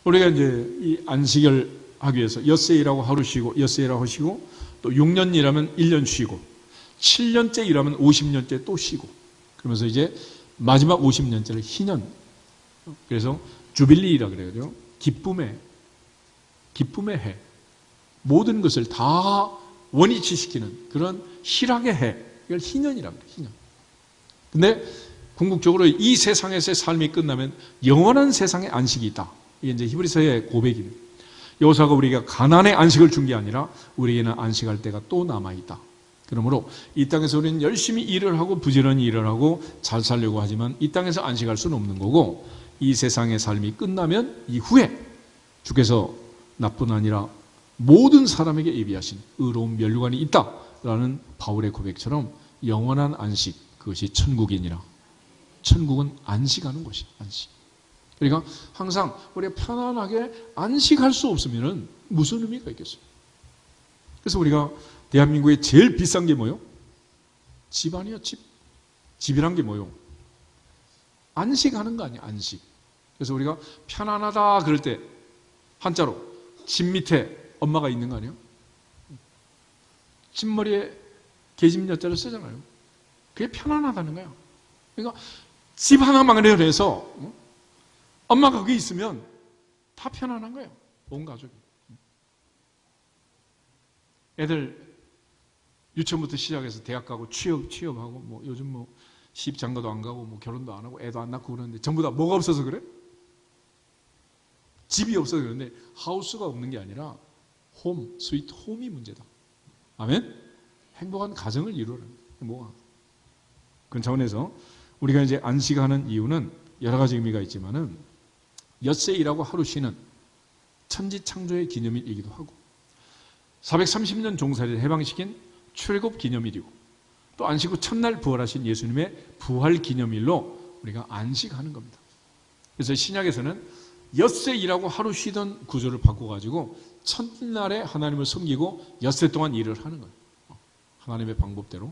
우리가 이제 이 안식을 하기 위해서 엿새 일하고 하루 쉬고 엿새 일하고 쉬고 또 6년 일하면 1년 쉬고 7년째 일하면 50년째 또 쉬고 그러면서 이제 마지막 50년째를 희년 그래서 주빌리라 그래요. 기쁨의 해 모든 것을 다 원위치시키는 그런 희락의 해 이걸 희년이라고 그래요. 희년. 근데 궁극적으로 이 세상에서의 삶이 끝나면 영원한 세상에 안식이 있다. 이게 이제 히브리서의 고백입니다. 여호사가 우리가 가난의 안식을 준 게 아니라 우리에게는 안식할 때가 또 남아있다. 그러므로 이 땅에서 우리는 열심히 일을 하고 부지런히 일을 하고 잘 살려고 하지만 이 땅에서 안식할 수는 없는 거고 이 세상의 삶이 끝나면 이후에 주께서 나뿐 아니라 모든 사람에게 예비하신 의로운 면류관이 있다라는 바울의 고백처럼 영원한 안식 그것이 천국이니라. 천국은 안식하는 곳이 안식. 그러니까 항상 우리가 편안하게 안식할 수 없으면 무슨 의미가 있겠어요? 그래서 우리가 대한민국에 제일 비싼 게 뭐요? 집 아니에요, 집. 집이란 게 뭐요? 안식하는 거 아니에요, 안식. 그래서 우리가 편안하다 그럴 때 한자로 집 밑에 엄마가 있는 거 아니에요? 집머리에 계집 여자를 쓰잖아요. 그게 편안하다는 거예요. 그러니까 집 하나 마련해서 엄마가 거기 있으면 다 편안한 거예요. 온 가족이. 애들 유치원부터 시작해서 대학 가고 취업하고 뭐 요즘 뭐 시집 장가도 안 가고 뭐 결혼도 안 하고 애도 안 낳고 그러는데 전부 다 뭐가 없어서 그래? 집이 없어서 그러는데 하우스가 없는 게 아니라 홈, 스위트 홈이 문제다. 아멘? 행복한 가정을 이루라는 뭐가? 그런 차원에서 우리가 이제 안식하는 이유는 여러 가지 의미가 있지만은 엿새 일하고 하루 쉬는 천지창조의 기념일이기도 하고 430년 종살이를 해방시킨 출애굽 기념일이고 또 안식 후 첫날 부활하신 예수님의 부활 기념일로 우리가 안식하는 겁니다. 그래서 신약에서는 엿새 일하고 하루 쉬던 구조를 바꿔가지고 첫날에 하나님을 섬기고 엿새 동안 일을 하는 거예요. 하나님의 방법대로.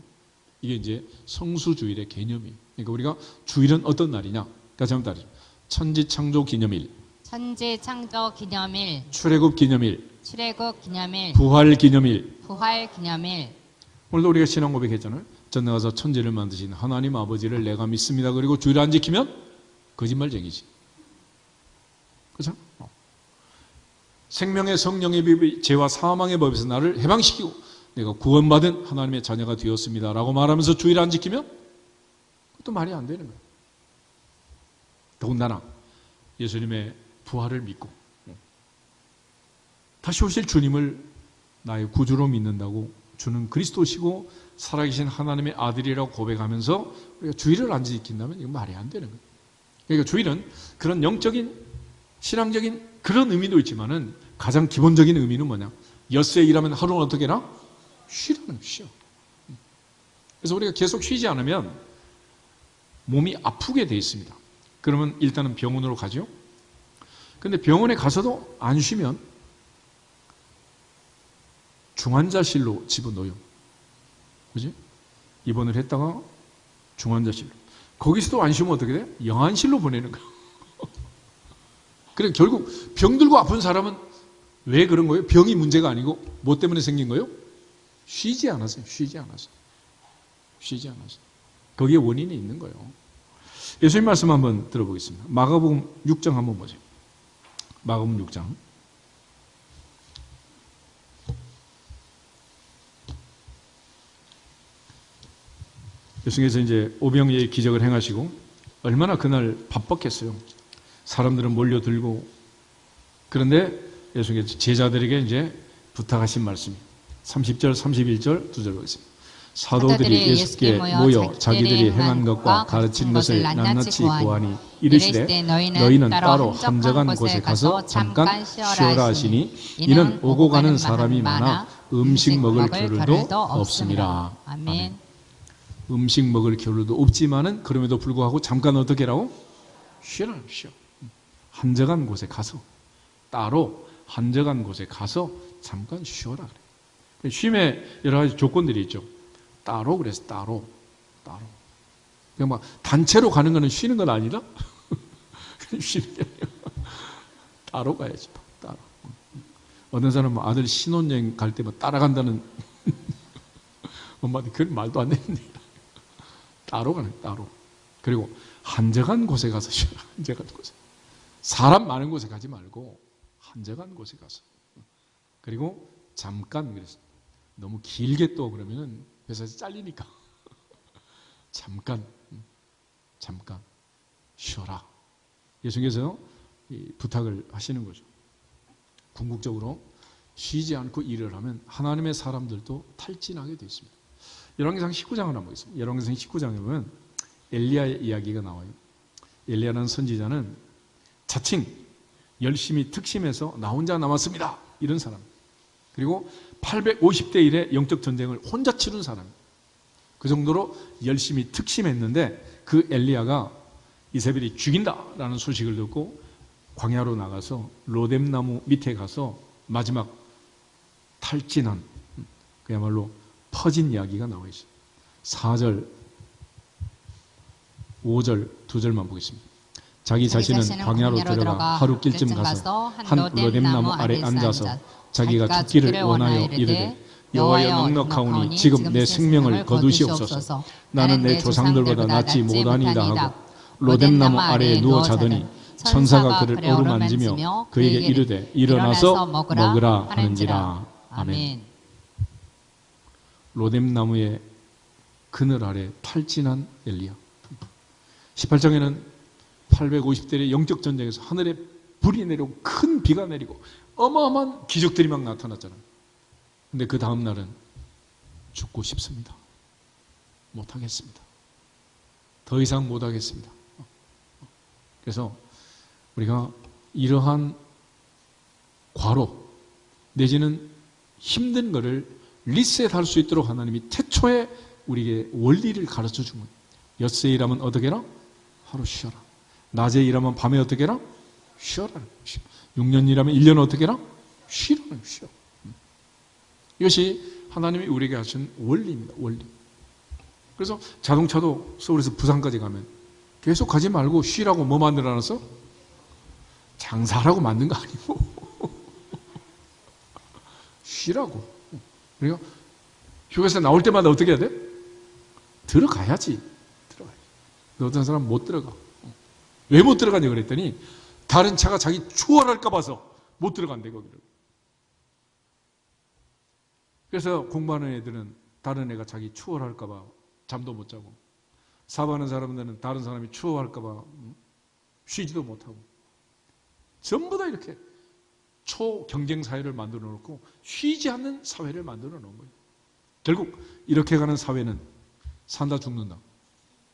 이게 이제 성수주일의 개념이에요. 그러니까 우리가 주일은 어떤 날이냐? 같이 한번 따르죠. 천지창조 기념일, 천지창조 기념일, 출애굽 기념일, 출애굽 기념일, 부활 기념일. 부활 기념일. 오늘도 우리가 신앙 고백했잖아요. 전 나가서 천지를 만드신 하나님 아버지를 내가 믿습니다. 그리고 주일을 안 지키면 거짓말쟁이지. 그렇죠? 생명의 성령의 법이 죄와 사망의 법에서 나를 해방시키고 내가 구원받은 하나님의 자녀가 되었습니다. 라고 말하면서 주일을 안 지키면 그것도 말이 안 되는 거예요. 더군다나 예수님의 부활을 믿고 다시 오실 주님을 나의 구주로 믿는다고 주는 그리스도시고 살아계신 하나님의 아들이라고 고백하면서 우리가 주일을 안 지킨다면 이건 말이 안 되는 거예요. 그러니까 주일은 그런 영적인 신앙적인 그런 의미도 있지만은 가장 기본적인 의미는 뭐냐? 엿새 일하면 하루는 어떻게 해라? 쉬라는 거예요. 쉬어. 그래서 우리가 계속 쉬지 않으면 몸이 아프게 돼 있습니다. 그러면 일단은 병원으로 가죠. 근데 병원에 가서도 안 쉬면 중환자실로 집어넣어요. 그지? 입원을 했다가 중환자실로. 거기서도 안 쉬면 어떻게 돼? 영안실로 보내는 거예요. 그래 결국 병들고 아픈 사람은 왜 그런 거예요? 병이 문제가 아니고 뭐 때문에 생긴 거예요? 쉬지 않았어요. 쉬지 않았어요. 거기에 원인이 있는 거예요. 예수님 말씀 한번 들어보겠습니다. 마가복음 6장 한번 보세요. 마가복음 6장. 예수님께서 이제 오병이의 기적을 행하시고 얼마나 그날 바빴겠어요. 사람들은 몰려들고 그런데 예수님께서 제자들에게 이제 부탁하신 말씀이 30절, 31절, 2절 보겠습니다. 사도들이 예수께 모여 자기들이 행한 것과 가르친 것을 낱낱이 고하니 이르시되 너희는 따로 한적한 곳에 가서 잠깐 쉬어라 하시니 이는 오고 가는 사람이 많아 음식 먹을 겨를도 없음이라. 아멘. 음식 먹을 겨를도 없지만은 그럼에도 불구하고 잠깐 어떻게 하라고? 쉬어라. 한적한 곳에 가서 따로 한적한 곳에 가서 잠깐 쉬어라 그래. 쉼에 여러 가지 조건들이 있죠. 따로 그래서 따로. 그냥 막 단체로 가는 거는 쉬는 건 아니라 쉬는 게 아니라 따로 가야지. 따로. 어떤 사람은 아들 신혼여행 갈 때 막 따라간다는 엄마한테 그런 말도 안 되는데. 따로 가는, 따로. 그리고 한적한 곳에 가서 쉬어라. 한적한 곳에. 사람 많은 곳에 가지 말고 한적한 곳에 가서. 그리고 잠깐, 그래서 너무 길게 또 그러면은 회사에서 잘리니까. 잠깐 쉬어라. 예수님께서 부탁을 하시는 거죠. 궁극적으로 쉬지 않고 일을 하면 하나님의 사람들도 탈진하게 되어 있습니다. 열왕기상 19장을 한번 보겠습니다. 열왕기상 19장에 보면 엘리야의 이야기가 나와요. 엘리야라는 선지자는 자칭 열심히 특심해서 나 혼자 남았습니다. 이런 사람. 그리고 850대 1의 영적 전쟁을 혼자 치른 사람. 그 정도로 열심히 특심했는데 그 엘리야가 이세벨이 죽인다라는 소식을 듣고 광야로 나가서 로뎀나무 밑에 가서 마지막 탈진한, 그야말로 퍼진 이야기가 나와 있어요. 4절, 5절, 2절만 보겠습니다. 자기 자신은 광야로 들어가 하루길쯤 가서 한 로뎀나무 아래 앉아서 자기가 죽기를 원하여 이르되 여호와여 넉넉하오니 지금 내 생명을 거두시옵소서. 나는 내 조상들보다 낫지 못하니이다 하고 로뎀나무 아래에 누워 자더니 천사가 그를 어루만지며 그에게 이르되 일어나서 먹으라 하는지라. 아멘. 로뎀나무의 그늘 아래 탈진한 엘리야. 18장에는 850대의 영적 전쟁에서 하늘에 불이 내리고 큰 비가 내리고 어마어마한 기적들이 막 나타났잖아요. 근데 그 다음 날은 죽고 싶습니다. 못하겠습니다. 더 이상 못하겠습니다. 그래서 우리가 이러한 과로 내지는 힘든 것을 리셋할 수 있도록 하나님이 태초에 우리에게 원리를 가르쳐 준 거예요. 엿새 일하면 어떻게 해라? 하루 쉬어라. 낮에 일하면 밤에 어떻게 해라? 쉬어라. 6년 일하면 1년 어떻게 해라? 쉬라. 쉬어. 이것이 하나님이 우리에게 하신 원리입니다. 원리. 그래서 자동차도 서울에서 부산까지 가면 계속 가지 말고 쉬라고 뭐 만들어놨어? 장사라고 만든 거 아니고 쉬라고. 그러니까 휴게소 나올 때마다 어떻게 해야 돼? 들어가야지. 들어가야지. 어떤 사람은 못 들어가. 왜 못 들어가냐 그랬더니 다른 차가 자기 추월할까 봐서 못 들어간대 거기를. 그래서 공부하는 애들은 다른 애가 자기 추월할까 봐 잠도 못 자고, 사업하는 사람들은 다른 사람이 추월할까 봐 쉬지도 못하고, 전부 다 이렇게 초경쟁 사회를 만들어 놓고 쉬지 않는 사회를 만들어 놓은 거예요. 결국 이렇게 가는 사회는 산다 죽는다.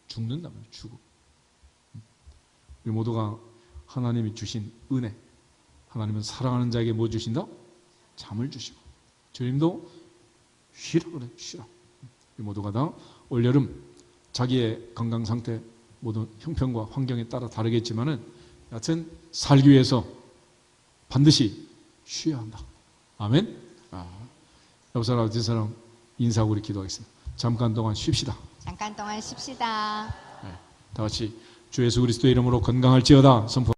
죽는다 말이에요. 죽어. 우리 모두가 하나님이 주신 은혜, 하나님은 사랑하는 자에게 뭐 주신다? 잠을 주시고, 주님도 쉬라 그래. 쉬라. 우리 모두가 다 올여름 자기의 건강 상태, 모든 형편과 환경에 따라 다르겠지만은 여하튼 살기 위해서 반드시 쉬어야 한다. 아멘. 옆 사람, 뒷 사람 인사하고 우리 기도하겠습니다. 잠깐 동안 쉽시다. 잠깐 동안 쉽시다. 다 같이 주 예수 그리스도의 이름으로 건강할지어다 선포.